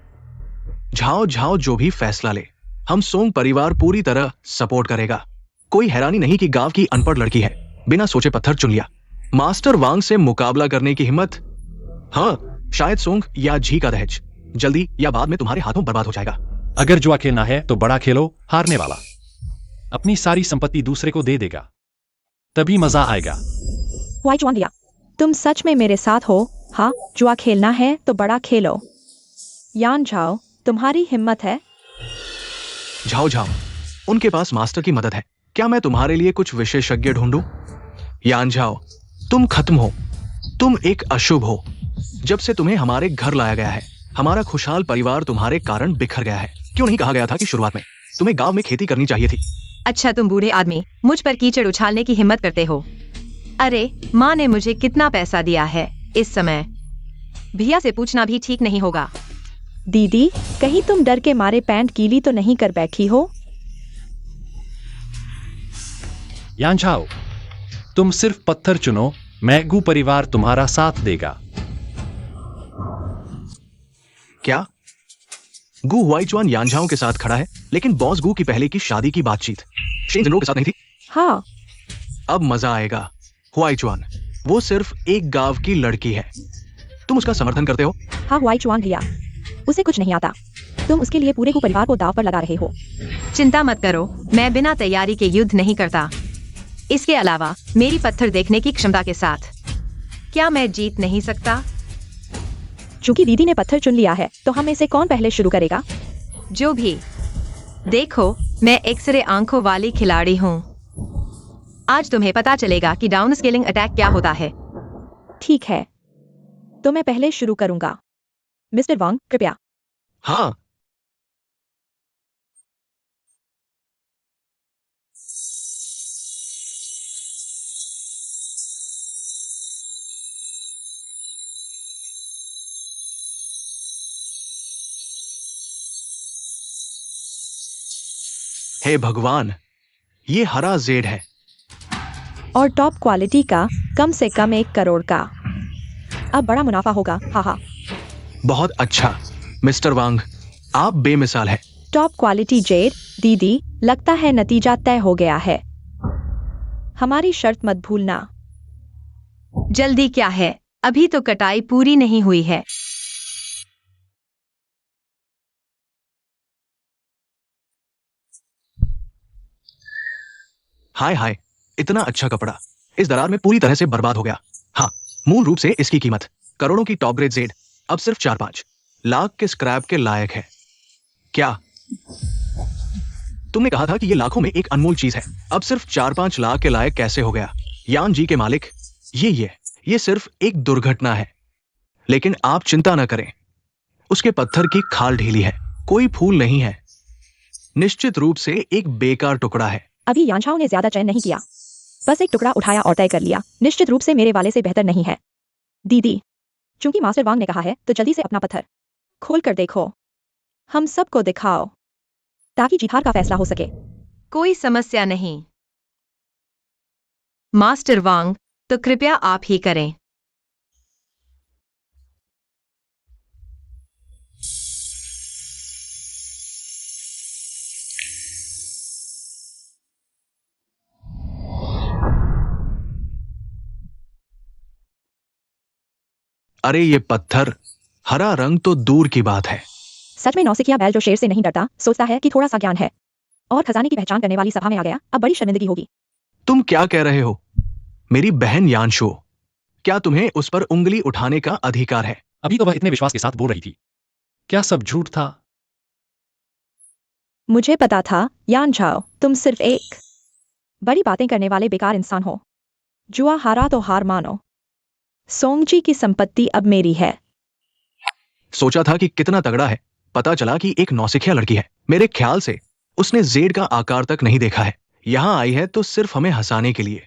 झाओ झाओ जो भी फैसला ले, हम सोंग परिवार पूरी तरह सपोर्ट करेगा। कोई हैरानी नहीं कि गांव की अनपढ़ लड़की है, बिना सोचे पत्थर चुन लिया। मास्टर वांग से मुकाबला करने की हिम्मत? हाँ, शायद सोंग या झी का दहेज जल्दी या बाद में तुम्हारे हाथों बर्बाद हो जाएगा। अगर जुआ खेलना है तो बड़ा खेलो। हारने वाला अपनी सारी संपत्ति दूसरे को दे देगा, तभी मजा आएगा। हुआइचुआन भैया, तुम सच में मेरे साथ हो? हाँ, जुआ खेलना है तो बड़ा खेलो। यान झाओ, तुम्हारी हिम्मत है? झाओ झाओ, उनके पास मास्टर की मदद है। क्या मैं तुम्हारे लिए कुछ विशेषज्ञ ढूंढूं? यान झाओ, तुम खत्म हो। तुम एक अशुभ हो। जब से तुम्हें हमारे घर लाया गया है, हमारा खुशहाल परिवार तुम्हारे कारण बिखर गया है। क्यों नहीं कहा गया था कि शुरुआत में तुम्हें गांव में खेती करनी चाहिए थी? अच्छा, तुम बूढ़े आदमी मुझ पर कीचड़ उछालने की हिम्मत करते हो। अरे, माँ ने मुझे कितना पैसा दिया है इस समय? भैया से पूछना भी ठीक नहीं होगा। दीदी, कहीं तुम डर के मारे पैंट गीली तो नहीं कर बैठी हो? यान झाओ, तुम सिर्फ पत्थर चुनो, मैं गु परिवार तुम्हारा साथ देगा। क्या? गु हुआइचुआन यानझाओ के साथ खड़ा है, लेकिन बॉस गु की पहले की शादी की बातचीत शेन जिनरो के साथ नहीं थी? हाँ। अब मजा आएगा। हुआइचुआन, वो सिर्फ एक गांव की लड़की है। तुम उसका समर्थन करते हो? हाँ हुआई चुआंग भैया, उसे कुछ नहीं आता। तुम उसके लिए पूरे को परिवार को दाव पर लगा रहे हो। चिंता मत करो, मैं बिना तैयारी के युद्ध नहीं करता। इसके अलावा मेरी पत्थर देखने की क्षमता के साथ क्या मैं जीत नहीं सकता? चूंकि दीदी ने पत्थर चुन लिया है तो हम में से कौन पहले शुरू करेगा? जो भी, देखो मैं एक्सरे आंखों वाली खिलाड़ी हूँ। आज तुम्हें पता चलेगा कि डाउन स्केलिंग अटैक क्या होता है। ठीक है, तो मैं पहले शुरू करूंगा। मिस्टर वांग कृपया। हाँ। हे भगवान, ये हरा जेड है। और टॉप क्वालिटी का, कम से कम 1 करोड़ का। अब बड़ा मुनाफा होगा, हाहा। बहुत अच्छा मिस्टर वांग, आप बेमिसाल हैं। Top quality Z. दीदी, लगता है नतीजा तय हो गया है। हमारी शर्त मत भूलना। जल्दी क्या है, अभी तो कटाई पूरी नहीं हुई है। हाय हाय, इतना अच्छा कपड़ा इस दरार में पूरी तरह से बर्बाद हो गया। हाँ, मूल रूप से इसकी कीमत करोड़ों की टॉप ग्रेड जेड अब सिर्फ 4-5 लाख के स्क्रैप के लायक है। क्या तुमने कहा था कि ये लाखों में एक अनमोल चीज है, अब सिर्फ 4-5 लाख के लायक कैसे हो गया? यान जी के मालिक, ये सिर्फ एक दुर्घटना है। लेकिन आप चिंता न करें, उसके पत्थर की खाल ढीली है, कोई फूल नहीं है, निश्चित रूप से एक बेकार टुकड़ा है। अभी यांछाओ ने ज्यादा चयन नहीं किया, बस एक टुकड़ा उठाया और तय कर लिया। निश्चित रूप से मेरे वाले से बेहतर नहीं है। दीदी, चूंकि मास्टर वांग ने कहा है तो जल्दी से अपना पत्थर खोल कर देखो। हम सबको दिखाओ ताकि जीत हार का फैसला हो सके। कोई समस्या नहीं मास्टर वांग, तो कृपया आप ही करें। अरे ये पत्थर, हरा रंग तो दूर की बात है। सच में नौसिखिया बैल जो शेर से नहीं डरता, सोचता है कि थोड़ा सा ज्ञान है और खजाने की पहचान करने वाली सभा में आ गया। अब बड़ी शर्मिंदगी होगी। तुम क्या कह रहे हो? मेरी बहन यानशो, क्या तुम्हें उस पर उंगली उठाने का अधिकार है? अभी तो वह इतने विश्वास के साथ बोल रही थी। क्या सब झूठ था? मुझे पता था यान झाओ, तुम सिर्फ एक बड़ी बातें करने वाले बेकार इंसान हो। जुआ हारा तो हार मानो। सोंगजी की संपत्ति अब मेरी है। सोचा था कि कितना तगड़ा है, पता चला कि एक नौसिखिया लड़की है। मेरे ख्याल से उसने जेड का आकार तक नहीं देखा है। यहां आई है तो सिर्फ हमें हंसाने के लिए।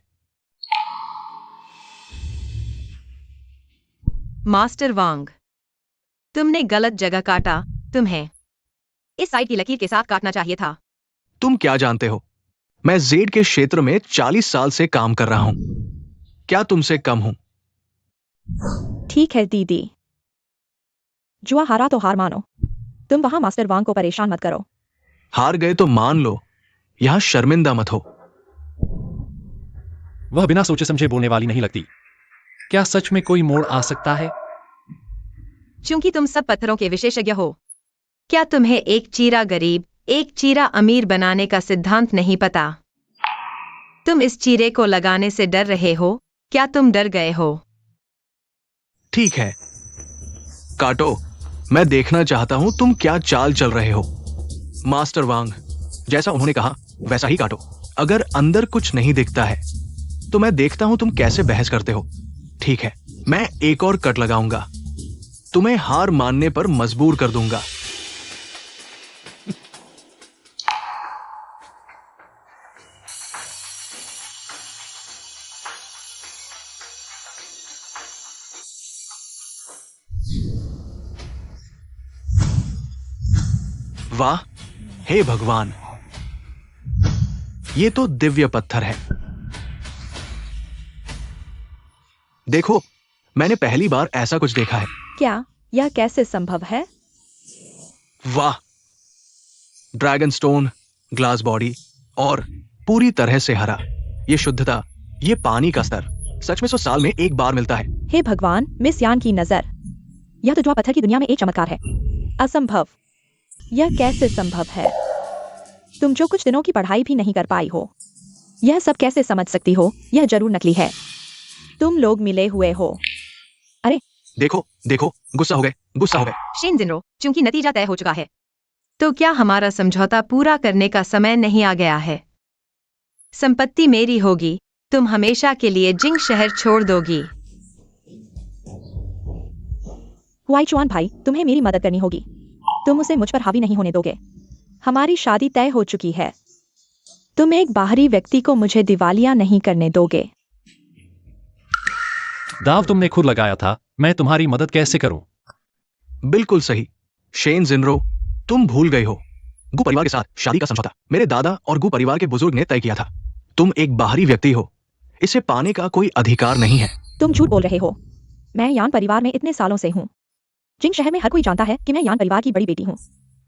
मास्टर वांग, तुमने गलत जगह काटा। तुम्हें इस साइड की लकीर के साथ काटना चाहिए था। तुम क्या जानते हो? मैं जेड के क्षेत्र में 40 साल से काम कर रहा हूं। क्या तुमसे कम हूं? ठीक है दीदी, जुआ हारा तो हार मानो। तुम वहां मास्टर वांग को परेशान मत करो। हार गए तो मान लो, यहां शर्मिंदा मत हो। वह बिना सोचे समझे बोलने वाली नहीं लगती। क्या सच में कोई मोड़ आ सकता है? चूंकि तुम सब पत्थरों के विशेषज्ञ हो, क्या तुम्हें एक चीरा गरीब एक चीरा अमीर बनाने का सिद्धांत नहीं पता? तुम इस चीरे को लगाने से डर रहे हो? क्या तुम डर गए हो? ठीक है, काटो। मैं देखना चाहता हूं तुम क्या चाल चल रहे हो। मास्टर वांग, जैसा उन्होंने कहा वैसा ही काटो। अगर अंदर कुछ नहीं दिखता है तो मैं देखता हूं तुम कैसे बहस करते हो। ठीक है, मैं एक और कट लगाऊंगा, तुम्हें हार मानने पर मजबूर कर दूंगा। वाह, हे भगवान, ये तो दिव्य पत्थर है। देखो, मैंने पहली बार ऐसा कुछ देखा है। क्या यह कैसे संभव है? वाह, ड्रैगन स्टोन, ग्लास बॉडी और पूरी तरह से हरा। ये शुद्धता, ये पानी का स्तर, सच में 100 साल में एक बार मिलता है। हे भगवान, मिस यान की नजर। यह तो जो पत्थर की दुनिया में एक चमत्कार है। असंभव। यह कैसे संभव है? तुम जो कुछ दिनों की पढ़ाई भी नहीं कर पाई हो, यह सब कैसे समझ सकती हो? यह जरूर नकली है। तुम लोग मिले हुए हो। अरे देखो देखो, गुस्सा हो गए, गुस्सा हो गए। शेन जिनरो, चूंकि नतीजा तय हो चुका है, तो क्या हमारा समझौता पूरा करने का समय नहीं आ गया है? संपत्ति मेरी होगी, तुम हमेशा के लिए जिंग शहर छोड़ दोगी। हुआईचुआन भाई, तुम्हें मेरी मदद करनी होगी। तुम उसे मुझ पर हावी नहीं होने दोगे। हमारी शादी तय हो चुकी है। तुम एक बाहरी व्यक्ति को मुझे दिवालिया नहीं करने दोगे। दाव तुमने खुद लगाया था, मैं तुम्हारी मदद कैसे करूं? बिल्कुल सही। शेन जिनरो, तुम भूल गए हो। गु परिवार के साथ शादी का समझौता मेरे दादा और गु परिवार के बुजुर्ग ने तय किया था। तुम एक बाहरी व्यक्ति हो, इसे पाने का कोई अधिकार नहीं है। तुम झूठ बोल रहे हो। मैं यान परिवार में इतने सालों से हूँ। जिंग शहर में हर कोई जानता है कि मैं यान परिवार की बड़ी बेटी हूँ।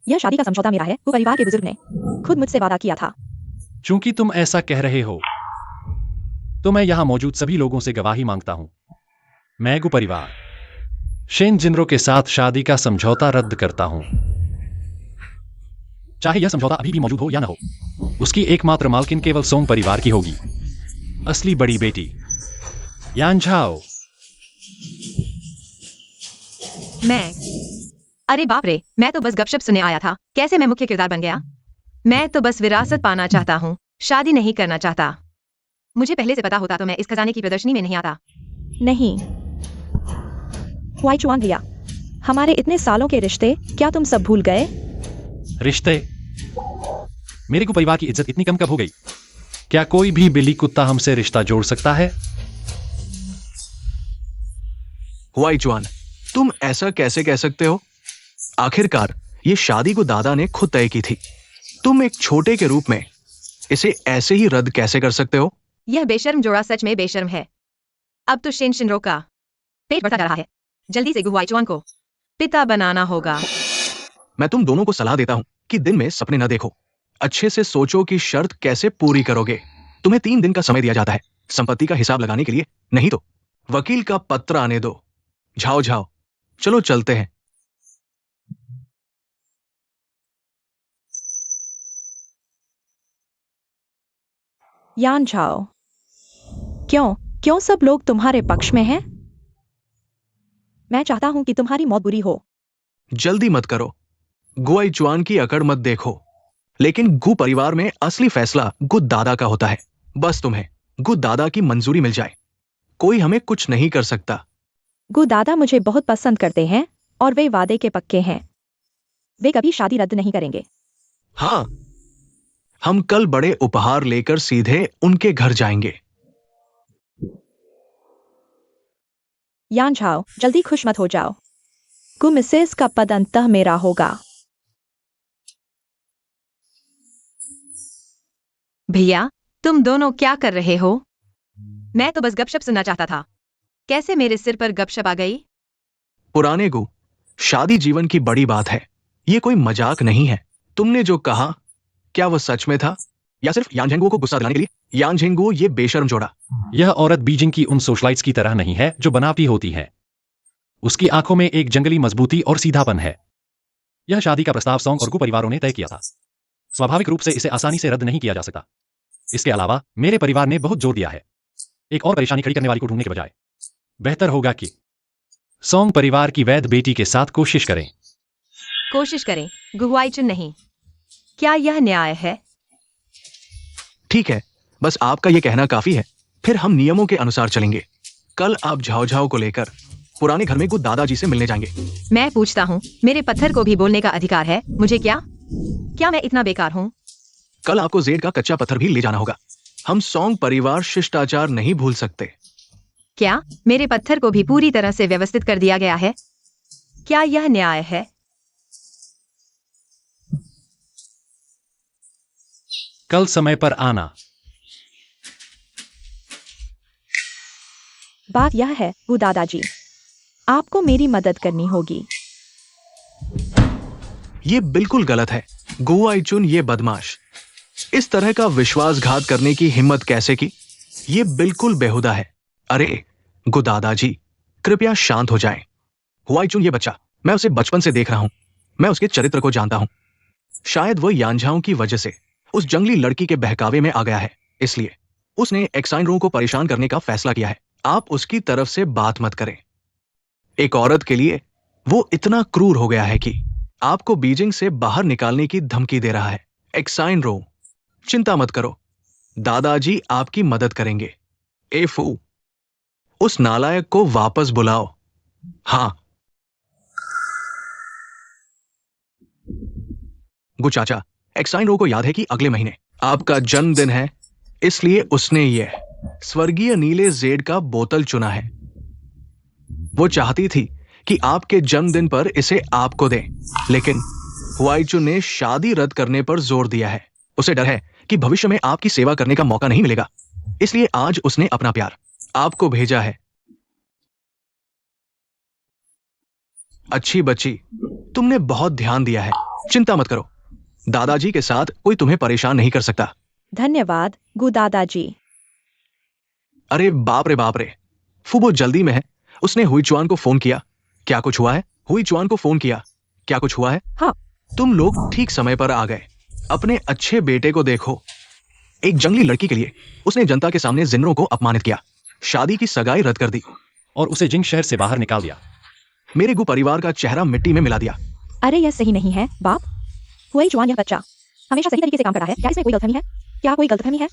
यह शादी का समझौता मेरा है। गु परिवार के बुजुर्ग ने खुद मुझसे वादा किया था। चूंकि तुम ऐसा कह रहे हो, तो मैं यहां मौजूद सभी लोगों से गवाही मांगता हूं। मैं गु परिवार शेन जिनरो के साथ शादी का समझौता रद्द करता हूं। चाहे यह समझौता अभी भी मौजूद हो या न हो, उसकी एकमात्र मालकिन केवल सोंग परिवार की होगी, असली बड़ी बेटी यान झाओ। अरे बाप रे, मैं तो बस गपशप सुने आया था। कैसे मैं मुख्य किरदार बन गया? मैं तो बस विरासत पाना चाहता हूँ, शादी नहीं करना चाहता। मुझे पहले से पता होता तो मैं इस खजाने की प्रदर्शनी में नहीं आता। नहीं हुआईचुआन भैया, हमारे इतने सालों के रिश्ते क्या तुम सब भूल गए? रिश्ते? मेरे को परिवार की इज्जत इतनी कम कब हो गई? क्या कोई भी बिल्ली कुत्ता हमसे रिश्ता जोड़ सकता है? हुआईचुआन, तुम ऐसा कैसे कह सकते हो? आखिरकार ये शादी को दादा ने खुद तय की थी। तुम एक छोटे के रूप में इसे ऐसे ही रद्द कैसे कर सकते हो? यह बेशर्म जोड़ा सच में बेशर्म है। अब तो शेन शिनरो का पेट बढ़ता जा रहा है। जल्दी से गु हुआईचुआन को पिता बनाना होगा। मैं तुम दोनों को सलाह देता हूं कि दिन में सपने न देखो। अच्छे से सोचो कि शर्त कैसे पूरी करोगे। तुम्हें 3 दिन का समय दिया जाता है संपत्ति का हिसाब लगाने के लिए, नहीं तो वकील का पत्र आने दो। जाओ जाओ, चलो चलते हैं। यान झाओ, क्यों क्यों सब लोग तुम्हारे पक्ष में हैं? मैं चाहता हूं कि तुम्हारी मौत बुरी हो। जल्दी मत करो। गुआईचुआन की अकड़ मत देखो। लेकिन गु परिवार में असली फैसला गु दादा का होता है। बस तुम्हें गु दादा की मंजूरी मिल जाए, कोई हमें कुछ नहीं कर सकता। गु दादा मुझे बहुत पसंद करते हैं और वे वादे के पक्के हैं। वे कभी शादी रद्द नहीं करेंगे। हाँ, हम कल बड़े उपहार लेकर सीधे उनके घर जाएंगे। यान झाओ, जल्दी खुश मत हो जाओ। गु मिसेस का पद अंततः मेरा होगा। भैया, तुम दोनों क्या कर रहे हो? मैं तो बस गपशप सुनना चाहता था। कैसे मेरे सिर पर गपशप आ गई? पुराने गु, शादी जीवन की बड़ी बात है। ये कोई मजाक नहीं है। तुमने जो कहा, क्या वो सच में था या सिर्फ यानझेंगुओ को गुस्सा दिलाने के लिए? यानझेंगुओ ये बेशर्म जोड़ा। यह औरत बीजिंग की उन सोशलाइट्स की तरह नहीं है जो बनावटी होती है। उसकी आंखों में एक जंगली मजबूती और सीधापन है। यह शादी का प्रस्ताव सोंग और गु परिवारों ने तय किया था। स्वाभाविक रूप से इसे आसानी से रद्द नहीं किया जा सकता। इसके अलावा मेरे परिवार ने बहुत जोर दिया है। एक और परेशानी खड़ी करने वाली को ढूंढने के बजाय बेहतर होगा कि सोंग परिवार की वैध बेटी के साथ कोशिश करें। कोशिश करें, गु हुआईचुन नहीं। क्या यह न्याय है? ठीक है, बस आपका ये कहना काफी है। फिर हम नियमों के अनुसार चलेंगे। कल आप झाओ झाओ को लेकर पुराने घर में गु दादाजी से मिलने जाएंगे। मैं पूछता हूँ, मेरे पत्थर को भी बोलने का अधिकार है? मुझे क्या मैं इतना बेकार हूँ? कल आपको जेड का कच्चा पत्थर भी ले जाना होगा। हम सोंग परिवार शिष्टाचार नहीं भूल सकते। क्या मेरे पत्थर को भी पूरी तरह से व्यवस्थित कर दिया गया है? क्या यह न्याय है? कल समय पर आना। बात यह है गु दादाजी, आपको मेरी मदद करनी होगी। ये बिल्कुल गलत है। गुआईचुन ये बदमाश इस तरह का विश्वासघात करने की हिम्मत कैसे की? ये बिल्कुल बेहुदा है। अरे गुदादाजी, कृपया शांत हो जाएं। हुआईचुन ये बच्चा, मैं उसे बचपन से देख रहा हूं। मैं उसके चरित्र को जानता हूं। शायद वो यानझाओं की वजह से उस जंगली लड़की के बहकावे में आ गया है, इसलिए उसने एक्साइन रो को परेशान करने का फैसला किया है। आप उसकी तरफ से बात मत करें। एक औरत के लिए वो इतना क्रूर हो गया है कि आपको बीजिंग से बाहर निकालने की धमकी दे रहा है। एक्साइन रो, चिंता मत करो, दादाजी आपकी मदद करेंगे। ए फू, उस नालायक को वापस बुलाओ। हाँ। गु चाचा, एक्साइन रो को याद है कि अगले महीने आपका जन्मदिन है, इसलिए उसने ये स्वर्गीय नीले जेड का बोतल चुना है। वो चाहती थी कि आपके जन्मदिन पर इसे आपको दें, लेकिन हुआईचू ने शादी रद्द करने पर जोर दिया है। उसे डर है कि भविष्य में आपकी सेवा करने का मौका नहीं मिलेगा, इसलिए आज उसने अपना प्यार आपको भेजा है। अच्छी बच्ची, तुमने बहुत ध्यान दिया है। चिंता मत करो, दादाजी के साथ कोई तुम्हें परेशान नहीं कर सकता। धन्यवाद गुदादाजी। अरे बाप रे, फूबो जल्दी में है। उसने हुईचुआन को फोन किया। क्या कुछ हुआ है? हुईचुआन को फोन किया। क्या कुछ हुआ है? हाँ। तुम लोग ठीक समय पर आ गए। अपने अच्छे बेटे को देखो। एक जंगली लड़की के लिए उसने जनता के सामने जिन्नो को अपमानित किया, शादी की सगाई रद्द कर दी और उसे जिंग शहर से बाहर निकाल दिया। मेरे गु परिवार का चेहरा मिट्टी में मिला दिया। अरे यह सही नहीं है बाप। हुई जुआन यह बच्चा हमेशा सही तरीके से काम कर रहा है। क्या इसमें कोई गलतफहमी है? क्या कोई गलतफहमी है?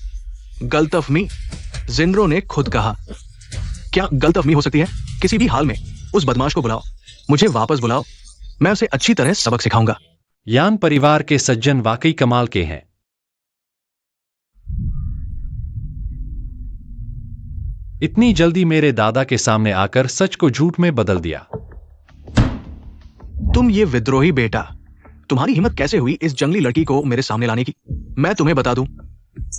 गलतफहमी? जिन्नो ने खुद कहा। क्या गलतफहमी हो सकती है? किसी भी हाल में उस बदमाश को बुलाओ, मुझे वापस बुलाओ। मैं उसे अच्छी तरह सबक सिखाऊंगा। यान परिवार के सज्जन वाकई कमाल के हैं। इतनी जल्दी मेरे दादा के सामने आकर सच को झूठ में बदल दिया। तुम ये विद्रोही बेटा, तुम्हारी हिम्मत कैसे हुई इस जंगली लड़की को मेरे सामने लाने की? मैं तुम्हें बता दूं,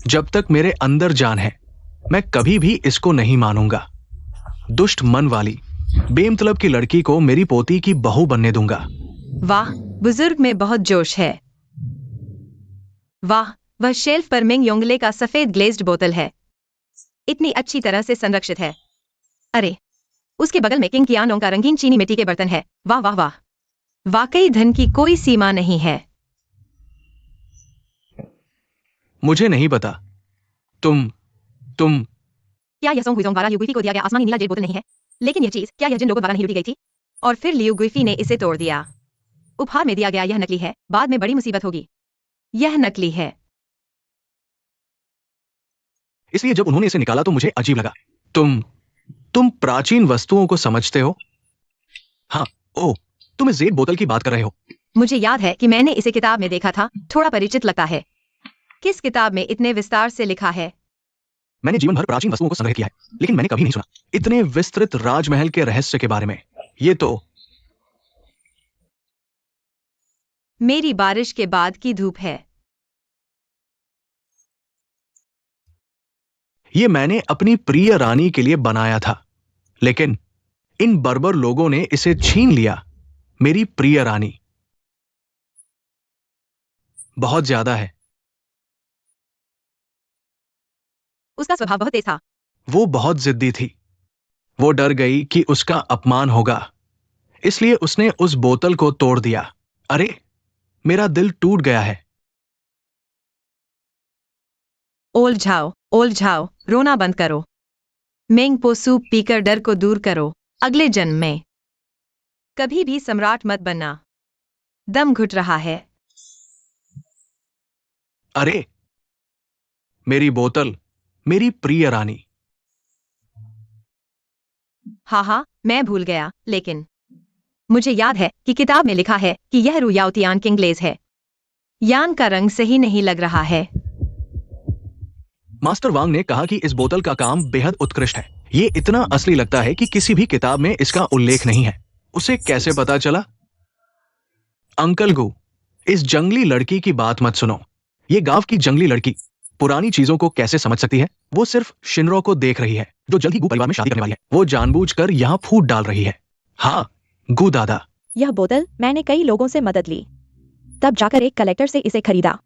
जब तक मेरे अंदर जान है, मैं कभी भी इसको नहीं मानूंगा। दुष्ट मन वाली बेमतलब की लड़की को मेरी पोती की बहू बनने दूंगा। वाह, बुजुर्ग में बहुत जोश है। वाह, वह शेल्फ पर मिंग योंगले का सफेद ग्लेज्ड बोतल है। इतनी अच्छी तरह से संरक्षित है। अरे, उसके बगल में किंग कियानों का रंगीन चीनी मिट्टी के बर्तन है। वाह वाह वाह, वाकई धन की कोई सीमा नहीं है। मुझे नहीं पता। तुम क्या यह सोंग हुइजोंग द्वारा लियू गुइफी को दिया गया आसमानी नीला जेड बोतल नहीं है? लेकिन यह चीज क्या यह जिन लोगों द्वारा नहीं लूटी गई थी? और फिर लियू गुइफी ने इसे तोड़ दिया। उपहार में दिया गया यह नकली है। बाद में बड़ी मुसीबत होगी। यह नकली है। इसलिए जब उन्होंने इसे निकाला तो मुझे अजीब लगा। तुम प्राचीन वस्तुओं को समझते हो? हाँ। ओह, तुम इस जेड बोतल की बात कर रहे हो। मुझे याद है कि मैंने इसे किताब में देखा था। थोड़ा परिचित लगता है। किस किताब में इतने विस्तार से लिखा है? मैंने जीवन भर प्राचीन वस्तुओं को संग्रह किया है, लेकिन मैंने कभी नहीं सुना इतने विस्तृत राजमहल के रहस्य के बारे में। ये तो मेरी बारिश के बाद की धूप है। ये मैंने अपनी प्रिय रानी के लिए बनाया था, लेकिन इन बर्बर लोगों ने इसे छीन लिया। मेरी प्रिय रानी बहुत ज्यादा है। उसका स्वभाव बहुत तेज था। वो बहुत जिद्दी थी। वो डर गई कि उसका अपमान होगा, इसलिए उसने उस बोतल को तोड़ दिया। अरे, मेरा दिल टूट गया है। ओलझाओ, रोना बंद करो। मेंग पो सूप पीकर डर को दूर करो। अगले जन्म में कभी भी सम्राट मत बनना। दम घुट रहा है। अरे, मेरी बोतल, मेरी प्रिय रानी। हाँ, मैं भूल गया, लेकिन मुझे याद है कि किताब में लिखा है कि यह रुयाओतियान किंगलेज है। यान का रंग सही नहीं लग रहा है। मास्टर वांग ने कहा कि इस बोतल का काम बेहद उत्कृष्ट है। ये इतना असली लगता है कि किसी भी किताब में इसका उल्लेख नहीं है। उसे कैसे पता चला? अंकल गु, इस जंगली लड़की की बात मत सुनो। ये गांव की जंगली लड़की पुरानी चीजों को कैसे समझ सकती है? वो सिर्फ शिनरो को देख रही है, जो जल्द ही गु परिवार में शादी करने वाली है। वो जानबूझकर यहाँ फूट डाल रही है। हाँ, गु दादा। यह बोतल मैंने कई लोगों से मदद ली, तब जाकर एक कलेक्टर से इसे खरीदा।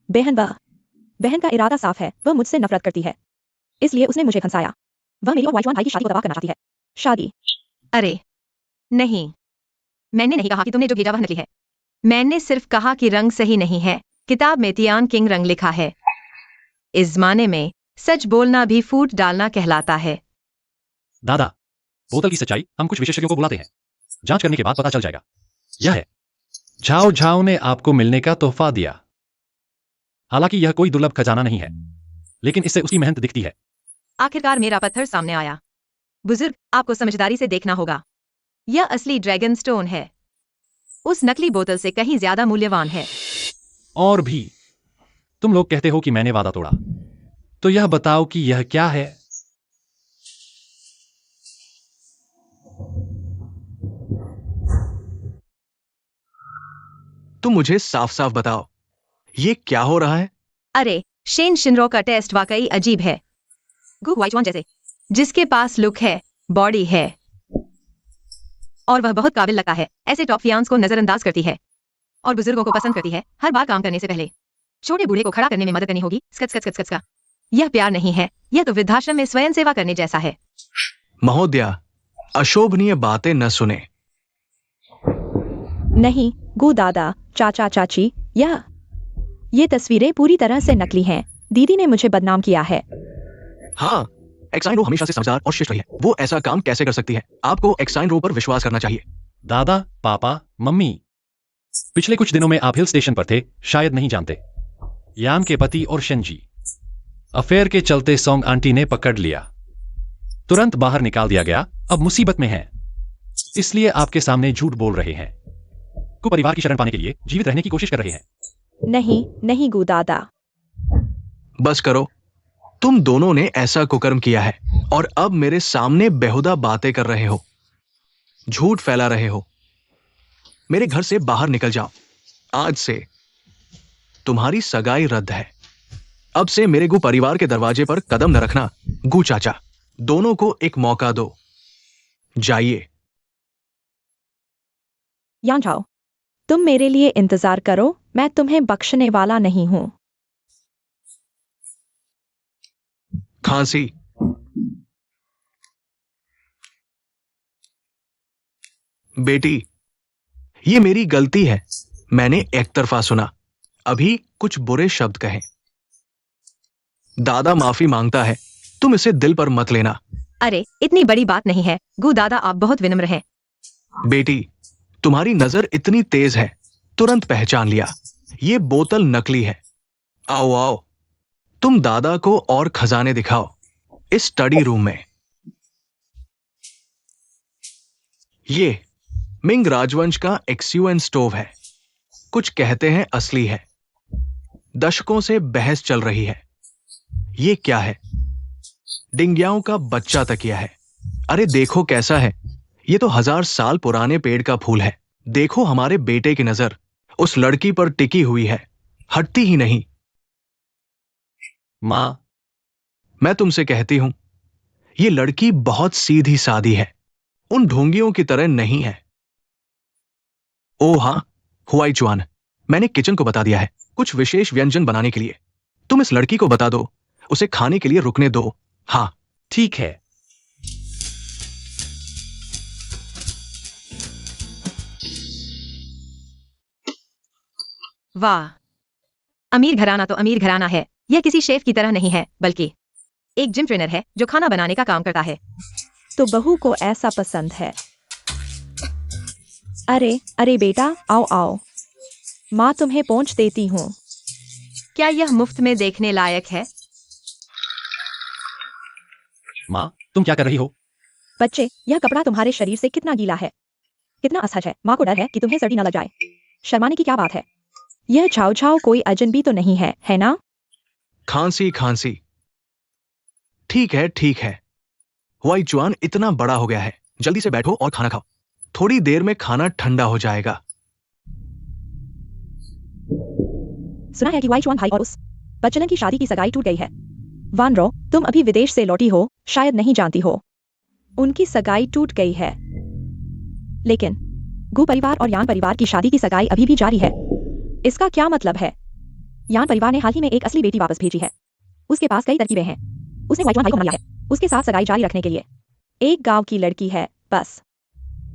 बहन का इरादा साफ है, वह मुझसे नफरत करती है, इसलिए उसने मुझे फंसाया। वह मेरी और वाइचवान भाई की शादी को तबाह करना चाहती है। शादी? अरे नहीं, मैंने नहीं कहा कि तुमने जो भेजा वह नकली है। मैंने सिर्फ कहा कि रंग सही नहीं है। किताब में तियान किंग रंग लिखा है। इस जमाने में सच बोलना भी फूट डालना कहलाता है। दादा, बोतल की सच्चाई हम कुछ विशेषज्ञों को बुलाते हैं। जांच करने के बाद पता चल जाएगा। यह है, झाओ झाओ ने आपको मिलने का तोहफा दिया। हालांकि यह कोई दुर्लभ खजाना नहीं है, लेकिन इससे उसकी मेहनत दिखती है। आखिरकार मेरा पत्थर सामने आया। बुजुर्ग, आपको समझदारी से देखना होगा। यह असली ड्रैगन स्टोन है। उस नकली बोतल से कहीं ज्यादा मूल्यवान है। और भी, तुम लोग कहते हो कि मैंने वादा तोड़ा, तो यह बताओ कि यह क्या है। तुम मुझे साफ साफ बताओ, ये क्या हो रहा है? अरे, शेन शिनरो का टेस्ट वाकई अजीब है। गु वाइचवान जैसे, जिसके पास लुक है, बॉडी है, और वह बहुत काबिल लगता है। ऐसे टॉप फियांस को नजरअंदाज करती है और बुजुर्गों को पसंद करती है। हर बार काम करने से पहले छोटे बूढ़े को खड़ा करने में मदद करनी होगी। स्कच स्कच स्कच का यह प्यार नहीं है, यह तो वृद्धाश्रम में स्वयं सेवा करने जैसा है। महोदया, अशोभनीय बातें न सुने। नहीं, गु दादा, चाचा चाची, ये तस्वीरें पूरी तरह से नकली हैं। दीदी ने मुझे बदनाम किया है। हाँ, एक्साइन रो हमेशा से समझदार और शिष्ट रही है। वो ऐसा काम कैसे कर सकती है? आपको एक्साइन रो पर विश्वास करना चाहिए। दादा, पापा, मम्मी, पिछले कुछ दिनों में आप हिल स्टेशन पर थे, शायद नहीं जानते। यान के पति और शेनजी अफेयर के चलते सोंग आंटी ने पकड़ लिया। तुरंत बाहर निकाल दिया गया। अब मुसीबत में हैं, इसलिए आपके सामने झूठ बोल रहे हैं। को परिवार की शरण पाने के लिए जीवित रहने की कोशिश कर रहे हैं। नहीं नहीं गु दादा। बस करो, तुम दोनों ने ऐसा कुकर्म किया है और अब मेरे सामने बेहुदा बातें कर रहे हो, झूठ फैला रहे हो। मेरे घर से बाहर निकल जाओ। आज से तुम्हारी सगाई रद्द है। अब से मेरे गु परिवार के दरवाजे पर कदम न रखना। गु चाचा, दोनों को एक मौका दो। जाइए। यान जाओ, तुम मेरे लिए इंतजार करो। मैं तुम्हें बख्शने वाला नहीं हूं। खांसी। बेटी, ये मेरी गलती है। मैंने एक तरफा सुना, अभी कुछ बुरे शब्द कहे। दादा माफी मांगता है, तुम इसे दिल पर मत लेना। अरे, इतनी बड़ी बात नहीं है। गु दादा, आप बहुत विनम्र हैं। बेटी, तुम्हारी नजर इतनी तेज है, तुरंत पहचान लिया। ये बोतल नकली है। आओ आओ, तुम दादा को और खजाने दिखाओ इस स्टडी रूम में। ये मिंग राजवंश का एक्सयूएन स्टोव है। कुछ कहते हैं असली है। दशकों से बहस चल रही है। ये क्या है? डिंगियाओं का बच्चा तकिया है। अरे देखो कैसा है। ये तो 1000 साल पुराने पेड़ का फूल है। देखो, हमारे बेटे की नजर उस लड़की पर टिकी हुई है, हटती ही नहीं। मां, मैं तुमसे कहती हूं, ये लड़की बहुत सीधी सादी है, उन ढोंगियों की तरह नहीं है। ओ हाँ, हुआईचुआन, मैंने किचन को बता दिया है कुछ विशेष व्यंजन बनाने के लिए। तुम इस लड़की को बता दो, उसे खाने के लिए रुकने दो। हाँ, ठीक है। वाह, अमीर घराना तो अमीर घराना है। यह किसी शेफ की तरह नहीं है, बल्कि एक जिम ट्रेनर है जो खाना बनाने का काम करता है। तो बहू को ऐसा पसंद है। अरे अरे बेटा, आओ आओ, माँ तुम्हें पहुंच देती हूँ। क्या यह मुफ्त में देखने लायक है? मां, तुम क्या कर रही हो? बच्चे, यह कपड़ा तुम्हारे शरीर से कितना गीला है, कितना असहज है। माँ को डर है कि तुम्हें सर्दी न लग जाए। शर्माने की क्या बात है? यह छाव छाव कोई अजनबी तो नहीं है ना? खांसी खांसी। ठीक है ठीक है। हुआईचुआन इतना बड़ा हो गया है, जल्दी से बैठो और खाना खाओ। थोड़ी देर में खाना ठंडा हो जाएगा। सुना है कि वाइचुआन भाई और उस बच्चलन की शादी की सगाई टूट गई है। वान रो, तुम अभी विदेश से लौटी हो, शायद नहीं जानती हो। उनकी सगाई टूट गई है, लेकिन गु परिवार और यान परिवार की शादी की सगाई अभी भी जारी है। इसका क्या मतलब है? यान परिवार ने हाल ही में एक असली बेटी वापस भेजी है। उसके पास कई तरकीबें हैं। उसने वाइचुआन भाई को मना लिया है। उसके साथ सगाई जारी रखने के लिए। एक गांव की लड़की है बस।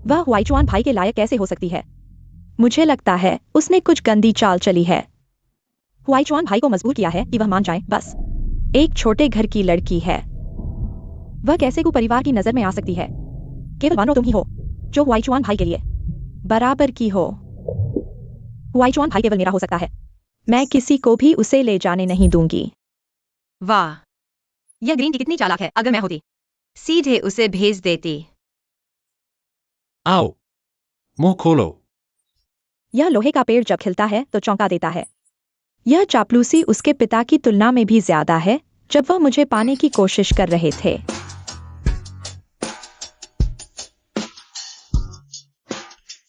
वह हुआईचुआन भाई के लायक कैसे हो सकती है? मुझे लगता है उसने कुछ गंदी चाल चली है। हुआईचुआन भाई को मजबूर किया है कि वह मान जाए बस। एक छोटे घर की लड़की है। वह कैसे को परिवार की नजर में आ सकती है? केवल वानरो तुम ही हो जो हुआईचुआन भाई के लिए बराबर की हो। हुआईचुआन भाई केवल मेरा हो सकता है। मैं किसी को भी उसे ले जाने नहीं दूंगी। वाह, यह ग्रीन टी कितनी चालाक है। अगर मैं होती सीधे उसे भेज देती। आओ, मुंह खोलो। यह लोहे का पेड़ जब खिलता है तो चौंका देता है। यह चापलूसी उसके पिता की तुलना में भी ज्यादा है जब वह मुझे पाने की कोशिश कर रहे थे।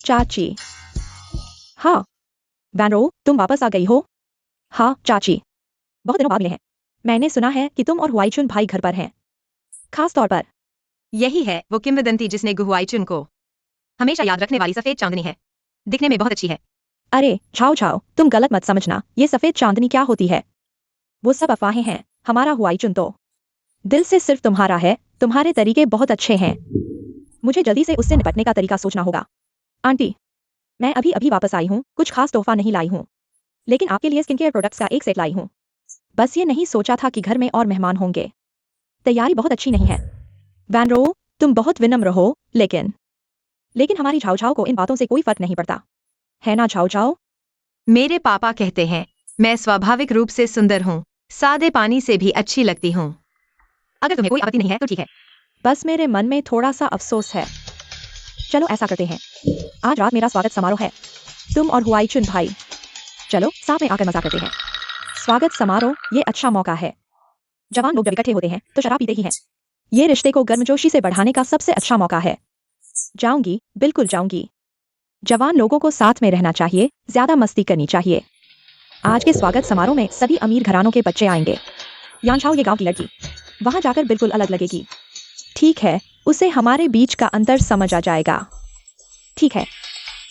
चाची। हाँ वैनरो, तुम वापस आ गई हो। हाँ चाची, बहुत दिनों बाद मिले हैं। मैंने सुना है कि तुम और हुआईचुन भाई घर पर हैं। खास तौर पर यही है वो किंवदंती जिसने गुहुआईचुन को हमेशा याद रखने वाली सफेद चांदनी है। दिखने में बहुत अच्छी है। अरे छाओ छाओ, तुम गलत मत समझना। ये सफेद चांदनी क्या होती है? वो सब अफवाहें हैं। हमारा हुआईचुन तो दिल से सिर्फ तुम्हारा है। तुम्हारे तरीके बहुत अच्छे हैं। मुझे जल्दी से उससे निपटने का तरीका सोचना होगा। आंटी, मैं अभी अभी वापस आई हूँ। कुछ खास तोहफा नहीं लाई हूँ, लेकिन आपके लिए स्किन केयर प्रोडक्ट्स का एक सेट लाई हूँ। बस ये नहीं सोचा था कि घर में और मेहमान होंगे। तैयारी बहुत अच्छी नहीं है। वैनरो, तुम बहुत विनम्र हो, लेकिन हमारी झाओ झाओ को इन बातों से कोई फर्क नहीं पड़ता, है ना झाओ झाओ? मेरे पापा कहते हैं मैं स्वाभाविक रूप से सुंदर हूँ, सादे पानी से भी अच्छी लगती हूँ। अगर तुम्हें कोई आपत्ति नहीं है तो ठीक है। बस मेरे मन में थोड़ा सा अफसोस है। चलो ऐसा करते हैं, आज रात मेरा स्वागत समारोह है। तुम और हुआईचुन भाई चलो साथ में आकर मजा करते हैं। स्वागत समारोह, ये अच्छा मौका है। जवान लोग जब इकट्ठे होते हैं तो शराब पीते ही हैं। ये रिश्ते को गर्मजोशी से बढ़ाने का सबसे अच्छा मौका है। जाऊंगी, बिल्कुल जाऊंगी। जवान लोगों को साथ में रहना चाहिए, ज्यादा मस्ती करनी चाहिए। आज के स्वागत समारोह में सभी अमीर घरानों के बच्चे आएंगे। यानछाओ ये गांव की लड़की वहां जाकर बिल्कुल अलग लगेगी। ठीक है, उसे हमारे बीच का अंतर समझ आ जाएगा। ठीक है,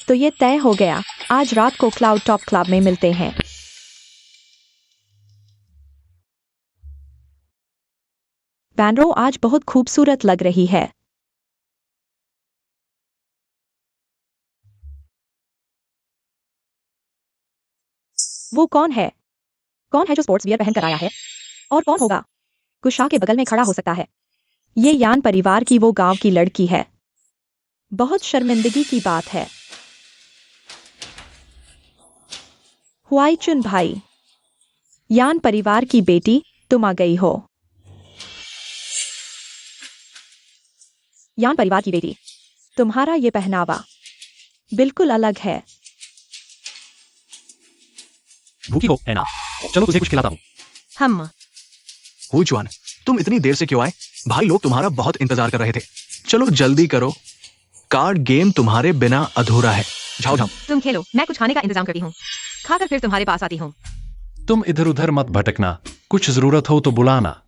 तो ये तय हो गया। आज रात को क्लाउड टॉप क्लब में मिलते हैं। वैनरो आज बहुत खूबसूरत लग रही है। वो कौन है? कौन है जो स्पोर्ट्स वियर पहन कर आया है? और कौन होगा? कुशा के बगल में खड़ा हो सकता है। ये यान परिवार की वो गांव की लड़की है। बहुत शर्मिंदगी की बात है। हुआईचुन भाई, यान परिवार की बेटी, तुम आ गई हो। यान परिवार की बेटी, तुम्हारा ये पहनावा बिल्कुल अलग है। भूखी हो है ना? चलो तुझे कुछ खिलाता हूँ। हम हुईचुआन, तुम इतनी देर से क्यों आए? भाई लोग तुम्हारा बहुत इंतजार कर रहे थे। चलो जल्दी करो, कार्ड गेम तुम्हारे बिना अधूरा है। जाओ जाओ। तुम खेलो, मैं कुछ खाने का इंतजाम करती हूँ। खाकर फिर तुम्हारे पास आती हूँ। तुम इधर उधर मत भटकना, कुछ जरूरत हो तो बुलाना।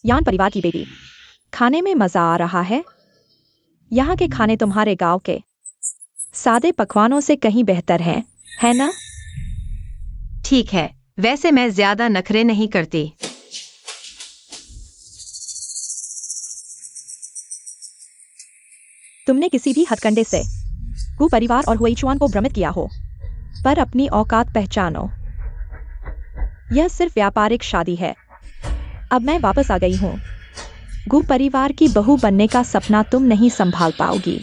यान परिवार की बेटी, खाने में मजा आ रहा है। यहाँ के खाने तुम्हारे गांव के सादे पकवानों से कहीं बेहतर हैं, है ना? ठीक है, वैसे मैं ज्यादा नखरे नहीं करती। तुमने किसी भी हथकंडे से गु परिवार और हुईचुआन को भ्रमित किया हो, पर अपनी औकात पहचानो। यह सिर्फ व्यापारिक शादी है। अब मैं वापस आ गई हूँ। गु परिवार की बहू बनने का सपना तुम नहीं संभाल पाओगी।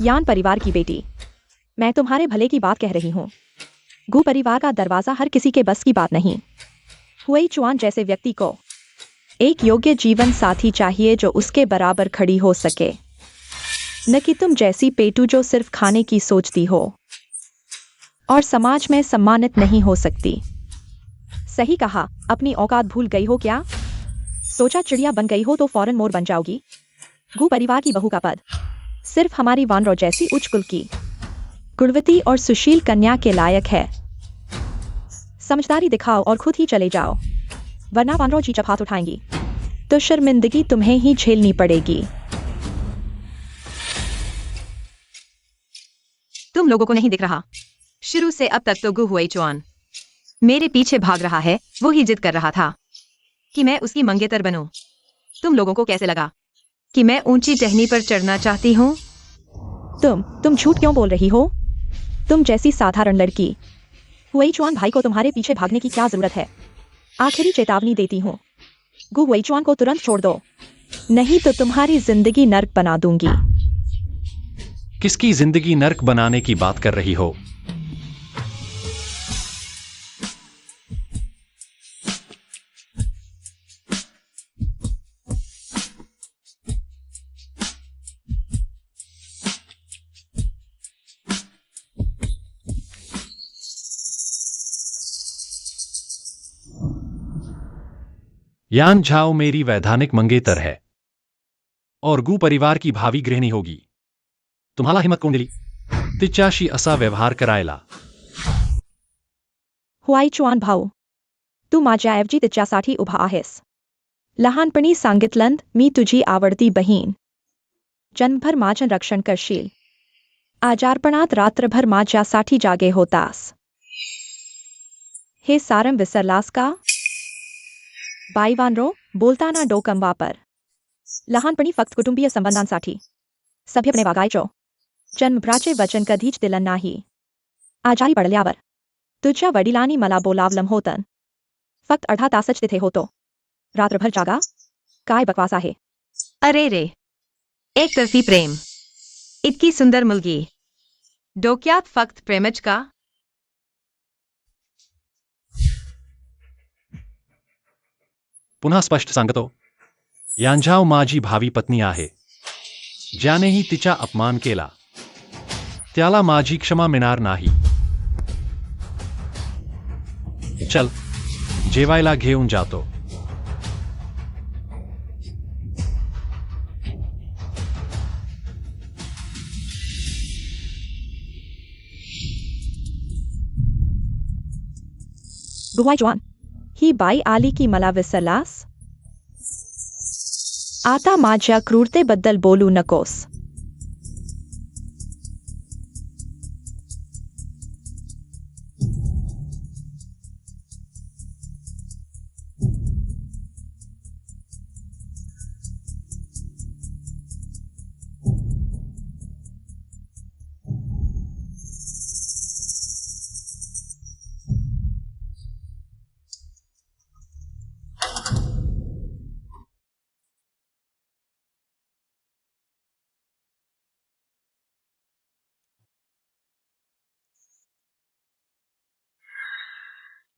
यान परिवार की बेटी, मैं तुम्हारे भले की बात कह रही हूँ। गु परिवार का दरवाजा हर किसी के बस की बात नहीं। हुईचुआन जैसे व्यक्ति को एक योग्य जीवन साथी चाहिए जो उसके बराबर खड़ी हो सके, न कि तुम जैसी पेटू जो सिर्फ खाने की सोचती हो और समाज में सम्मानित नहीं हो सकती। सही कहा, अपनी औकात भूल गई हो क्या? सोचा चिड़िया बन गई हो तो फौरन मोर बन जाओगी। गु परिवार की बहू का पद सिर्फ हमारी वानरो जैसी उच्च कुल की गुणवती और सुशील कन्या के लायक है। समझदारी दिखाओ और खुद ही चले जाओ। वरना वानरो जी जब हाथ उठाएंगी तो शर्मिंदगी तुम्हें ही झेलनी पड़ेगी। तुम लोगों को नहीं दिख रहा? शुरू से अब तक तो गु हुई चुआन मेरे पीछे भाग रहा है। वो ही जिद कर रहा था कि मैं उसकी मंगेतर बनूं। तुम लोगों को कैसे लगा कि मैं ऊंची टहनी पर चढ़ना चाहती हूँ? तुम झूठ क्यों बोल रही हो? तुम जैसी साधारण लड़की हुईचुआन भाई को तुम्हारे पीछे भागने की क्या जरूरत है? आखिरी चेतावनी देती हूँ, गु हुईचुआन को तुरंत छोड़ दो, नहीं तो तुम्हारी जिंदगी नर्क बना दूंगी। किसकी जिंदगी नर्क बनाने की बात कर रही हो? यान झाओ मेरी वैधानिक मंगेतर है और गु परिवार की भावी गृहिणी होगी। तुम्हाला हिम्मत कोण दिली तिच्याशी असा व्यवहार करायला? हुईचुआन भाऊ, तू माझ्याऐवजी तिच्यासाठी उभा आहेस. लहानपणी सांगितलं मी तुझी आवडती बहीण. जन्मभर माझं रक्षण करशील. आजारपणात रात्रभर माझ्यासाठी जागे होतास. हे सारं विसरलास का? बाई वानरो, बोलताना डोकं वापर. लहानपणी फक्त कुटुंबीय संबंधांसाठी सभ्यपणे वागायचो. जन्मभराचे वचन कधीच दिलं नाही. आजारी पडल्यावर तुझ्या वडिलांनी मला बोलावलं होतं. फक्त अर्धा तासच तिथे होतो. रात्रभर जागा? काय बकवास आहे. अरे रे, एकतर्फी प्रेम. इतकी सुंदर मुलगी, डोक्यात फक्त प्रेमच का? पुन्हा स्पष्ट सांगतो, यांझाव माझी भावी पत्नी आहे. ज्यानेही तिचा अपमान केला त्याला माझी क्षमा मिळणार नाही. चल, जेवायला घेऊन जातो. हुईचुआन, ही बाई आली की मला विसरलास? आता माझ्या क्रूरतेबद्दल बोलू नकोस.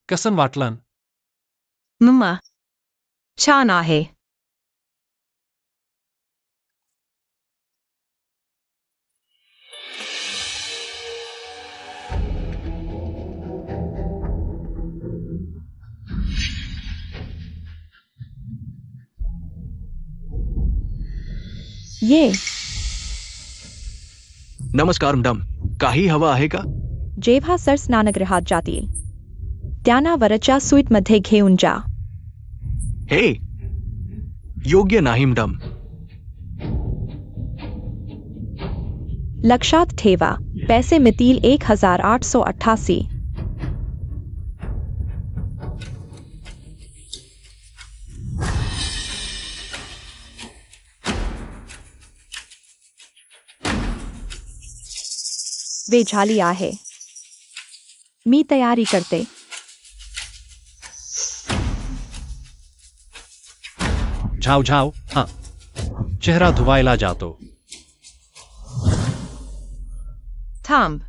कसन वाटलं? मम्मा, छान आहे. ये नमस्कार मॅडम, काही हवं आहे का? जेव्हा सर स्नानगृहात जातील त्यांना वरच्या स्वीटमध्ये घेऊन जा. हे योग्य नाही मॅडम. लक्षात ठेवा, पैसे मितील 1888. वे झाली आहे. मी तयारी करते. झाव झाव. हां, चेहरा धुवायला जातो. थांब.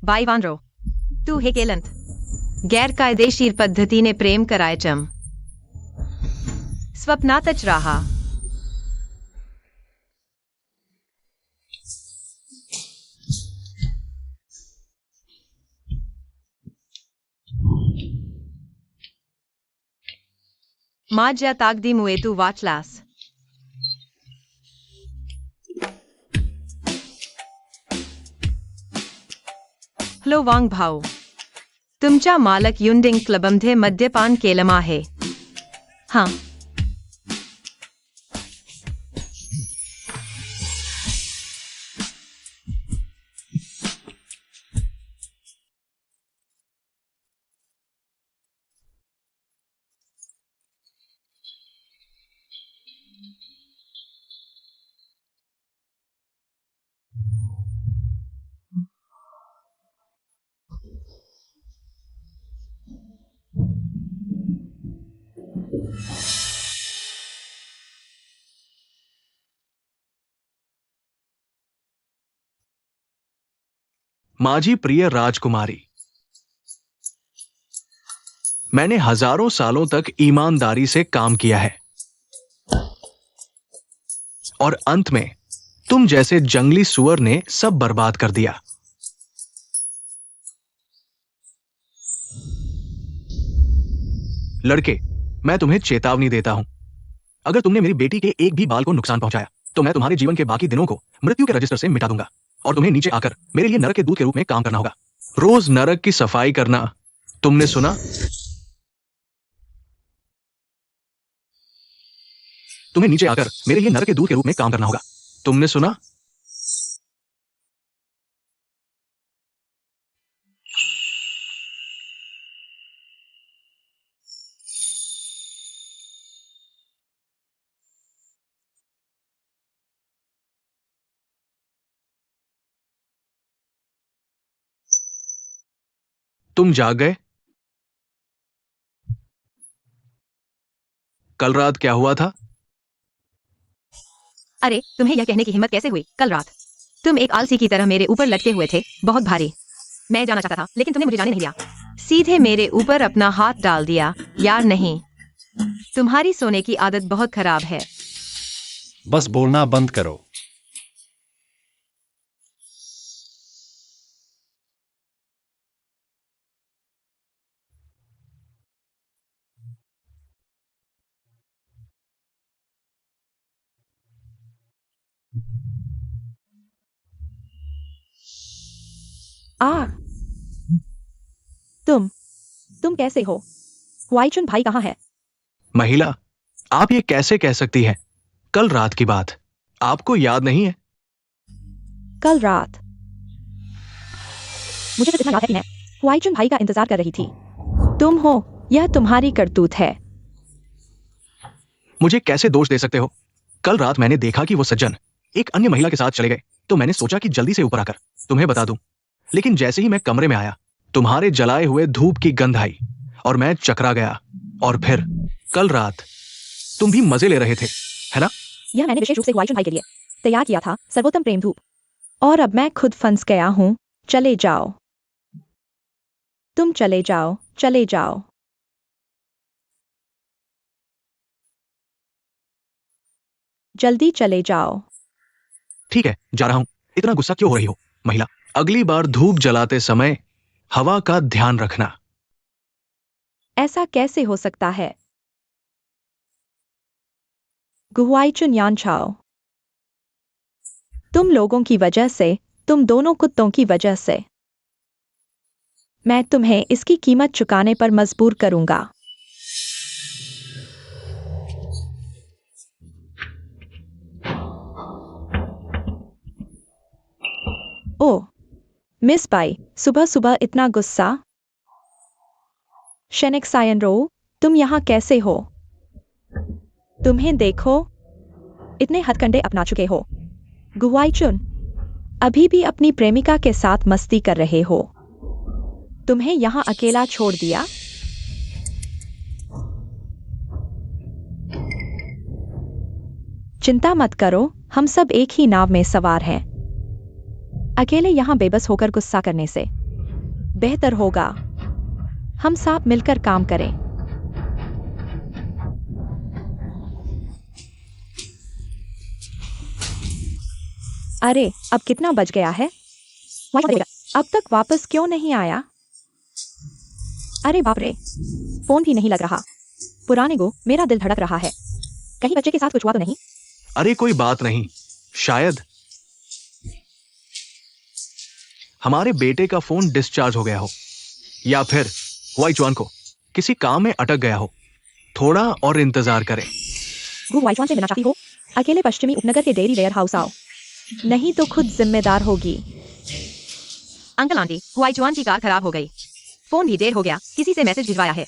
बाई वानरो, तू हे केलंत. गैरकायदेशीर पद्धतीने प्रेम करायचम. स्वप्नातच राहा. माझ्या ताकदीमुळे तू वाचलास. आपलो वांग भाऊ तुमच्या मालक युंडिंग क्लबमध्ये मद्यपान केलं आहे. हां. माजी प्रिय राजकुमारी, मैंने हजारों सालों तक ईमानदारी से काम किया है और अंत में तुम जैसे जंगली सुअर ने सब बर्बाद कर दिया. लड़के, मैं तुम्हें चेतावनी देता हूं. अगर तुमने मेरी बेटी के एक भी बाल को नुकसान पहुंचाया तो मैं तुम्हारे जीवन के बाकी दिनों को मृत्यु के रजिस्टर से मिटा दूंगा और तुम्हें नीचे आकर मेरे लिए नरक के दूत के रूप में काम करना होगा. रोज नरक की सफाई करना. तुमने सुना? तुम्हें नीचे आकर मेरे लिए नरक के दूत के रूप में काम करना होगा. तुमने सुना? तुम जाग गए? कल रात क्या हुआ था? अरे, तुम्हें यह कहने की हिम्मत कैसे हुई? कल रात तुम एक आलसी की तरह मेरे ऊपर लटके हुए थे, बहुत भारी. मैं जाना चाहता था लेकिन तुमने मुझे जाने नहीं दिया. सीधे मेरे ऊपर अपना हाथ डाल दिया. यार नहीं, तुम्हारी सोने की आदत बहुत खराब है. बस बोलना बंद करो. आ तुम कैसे हो? हुआईचुन भाई कहाँ है? महिला, आप ये कैसे कह सकती हैं? कल रात की बात आपको याद नहीं है? कल रात मुझे बस इतना याद है कि मैं हुआईचुन भाई का इंतजार कर रही थी. तुम हो, यह तुम्हारी करतूत है. मुझे कैसे दोष दे सकते हो? कल रात मैंने देखा कि वो सज्जन एक अन्य महिला के साथ चले गए तो मैंने सोचा कि जल्दी से ऊपर आकर तुम्हें बता दूं. लेकिन जैसे ही मैं कमरे में आया तुम्हारे जलाए हुए धूप की गंध आई और मैं चकरा गया. और फिर कल रात तुम भी मजे ले रहे थे, है ना? यह मैंने विशेष रूप से हुआईचुन भाई के लिए तैयार किया था, सर्वोत्तम प्रेम धूप. और अब मैं खुद फंस गया हूं. चले जाओ, तुम चले जाओ, चले जाओ. जल्दी चले जाओ. ठीक है, जा रहा हूं. इतना गुस्सा क्यों हो रही हो? महिला, अगली बार धूप जलाते समय हवा का ध्यान रखना. ऐसा कैसे हो सकता है? गुहुआईचुन यानछाओ, तुम लोगों की वजह से, तुम दोनों कुत्तों की वजह से मैं तुम्हें इसकी कीमत चुकाने पर मजबूर करूंगा. ओ मिस बाई, सुबह सुबह इतना गुस्सा? शेनिक सायनरो, तुम यहाँ कैसे हो? तुम्हें देखो, इतने हथकंडे अपना चुके हो. गुआईचुन, अभी भी अपनी प्रेमिका के साथ मस्ती कर रहे हो. तुम्हें यहाँ अकेला छोड़ दिया. चिंता मत करो, हम सब एक ही नाव में सवार हैं. अकेले यहाँ बेबस होकर गुस्सा करने से बेहतर होगा हम साथ मिलकर काम करें. अरे, अब कितना बज गया है? अब तक वापस क्यों नहीं आया? अरे बाप रे, फोन भी नहीं लग रहा. पुराने गो, मेरा दिल धड़क रहा है. कहीं बच्चे के साथ कुछ हुआ तो नहीं? अरे कोई बात नहीं, शायद. हमारे बेटे का फोन डिस्चार्ज हो गया हो, या फिर वाई चुआन को किसी काम में अटक गया हो। थोड़ा और इंतजार करें। वो वाइचवान से मिलना चाहती हो? अकेले पश्चिमी उपनगर के डेयरी वेयर हाउस आओ, नहीं तो खुद जिम्मेदार होगी। अंकल आंटी, हुआईचुआन की कार खराब हो गई। फोन भी देर हो गया, किसी से मैसेज भिजवाया है,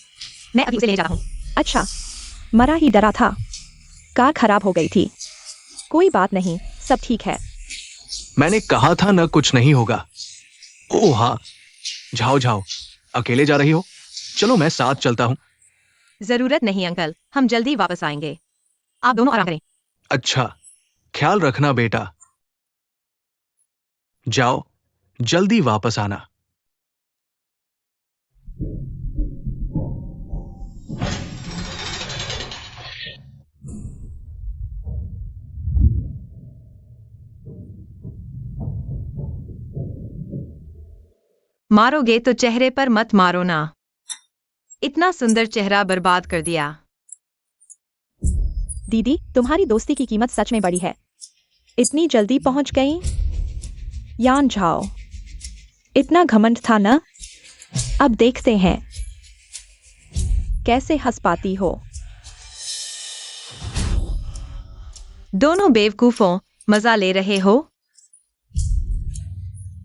मैं अभी उसे ले जा रहा हूँ। अच्छा, मरा ही डरा था। कार खराब हो गई थी। कोई बात नहीं, सब ठीक है। मैंने कहा था ना कुछ नहीं होगा। ओह हाँ, जाओ जाओ, अकेले जा रही हो? चलो मैं साथ चलता हूँ। जरूरत नहीं अंकल, हम जल्दी वापस आएंगे, आप दोनों आराम करें। अच्छा, ख्याल रखना बेटा। जाओ, जल्दी वापस आना। मारोगे तो चेहरे पर मत मारो ना, इतना सुंदर चेहरा बर्बाद कर दिया। दीदी, तुम्हारी दोस्ती की कीमत सच में बड़ी है। इतनी जल्दी पहुंच गई। यान झाओ, इतना घमंड था ना? अब देखते हैं कैसे हंस पाती हो। दोनों बेवकूफों, मजा ले रहे हो?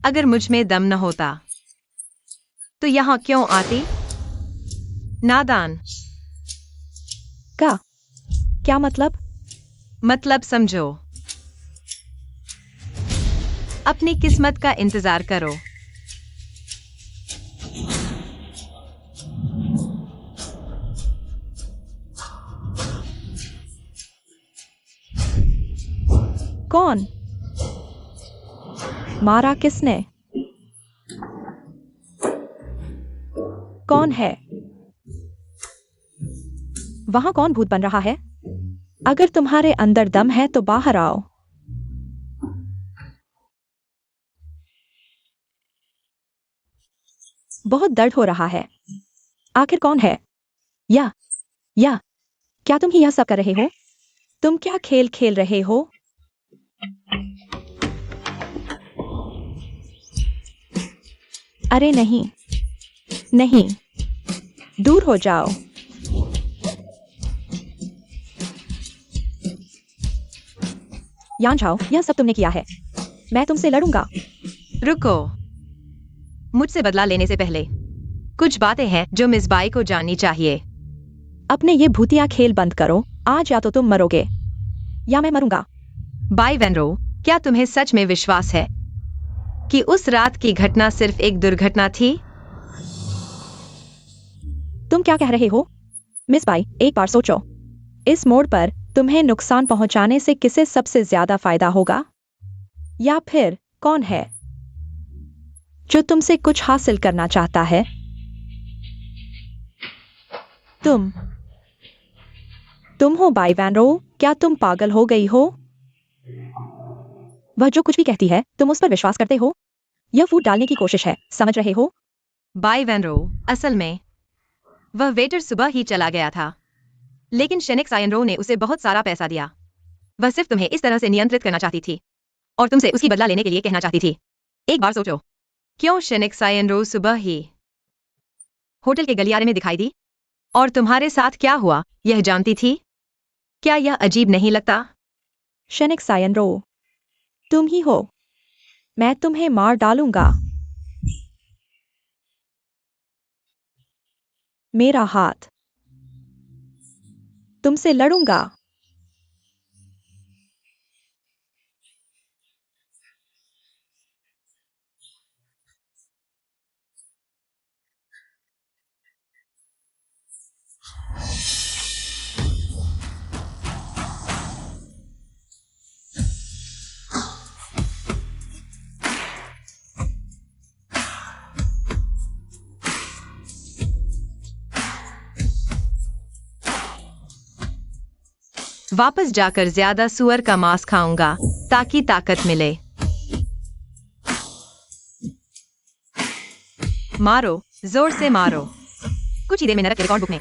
अगर मुझ में दम न होता तो यहां क्यों आती? नादान। क्या मतलब? मतलब समझो, अपनी किस्मत का इंतजार करो। कौन मारा? किसने? कौन है वहां? कौन भूत बन रहा है? अगर तुम्हारे अंदर दम है तो बाहर आओ। बहुत दर्द हो रहा है। आखिर कौन है? या क्या तुम ही यह सब कर रहे हो? तुम क्या खेल खेल रहे हो? अरे नहीं, दूर हो जाओ। यान झाओ, यह सब तुमने किया है। मैं तुमसे लड़ूंगा। रुको, मुझसे बदला लेने से पहले कुछ बातें हैं जो मिस बाई को जाननी चाहिए। अपने ये भूतिया खेल बंद करो। आज या तो तुम मरोगे या मैं मरूंगा। बाई वेनरो, क्या तुम्हें सच में विश्वास है कि उस रात की घटना सिर्फ एक दुर्घटना थी? तुम क्या कह रहे हो? मिस बाई, एक बार सोचो। इस मोड़ पर तुम्हें नुकसान पहुंचाने से किसे सबसे ज्यादा फायदा होगा? या फिर कौन है जो तुमसे कुछ हासिल करना चाहता है? तुम हो बाई वैनरो। क्या तुम पागल हो गई हो? वह जो कुछ भी कहती है तुम उस पर विश्वास करते हो? यह फूट डालने की कोशिश है, समझ रहे हो? बाई वेनरो, असल में वह वेटर सुबह ही चला गया था, लेकिन शेनिक सायनरो ने उसे बहुत सारा पैसा दिया। वह सिर्फ तुम्हें इस तरह से नियंत्रित करना चाहती थी और तुमसे उसकी बदला लेने के लिए कहना चाहती थी। एक बार सोचो, क्यों शेनिक सायनरो सुबह ही होटल के गलियारे में दिखाई दी और तुम्हारे साथ क्या हुआ यह जानती थी? क्या यह अजीब नहीं लगता? शेनिक सायनरो, तुम ही हो। मैं तुम्हें मार डालूंगा। मेरा हाथ, तुमसे लड़ूंगा। वापस जाकर ज्यादा सुअर का मांस खाऊंगा ताकि ताकत मिले। मारो, जोर से मारो। कुछ ही देर में नरक के रिकॉर्ड बुक में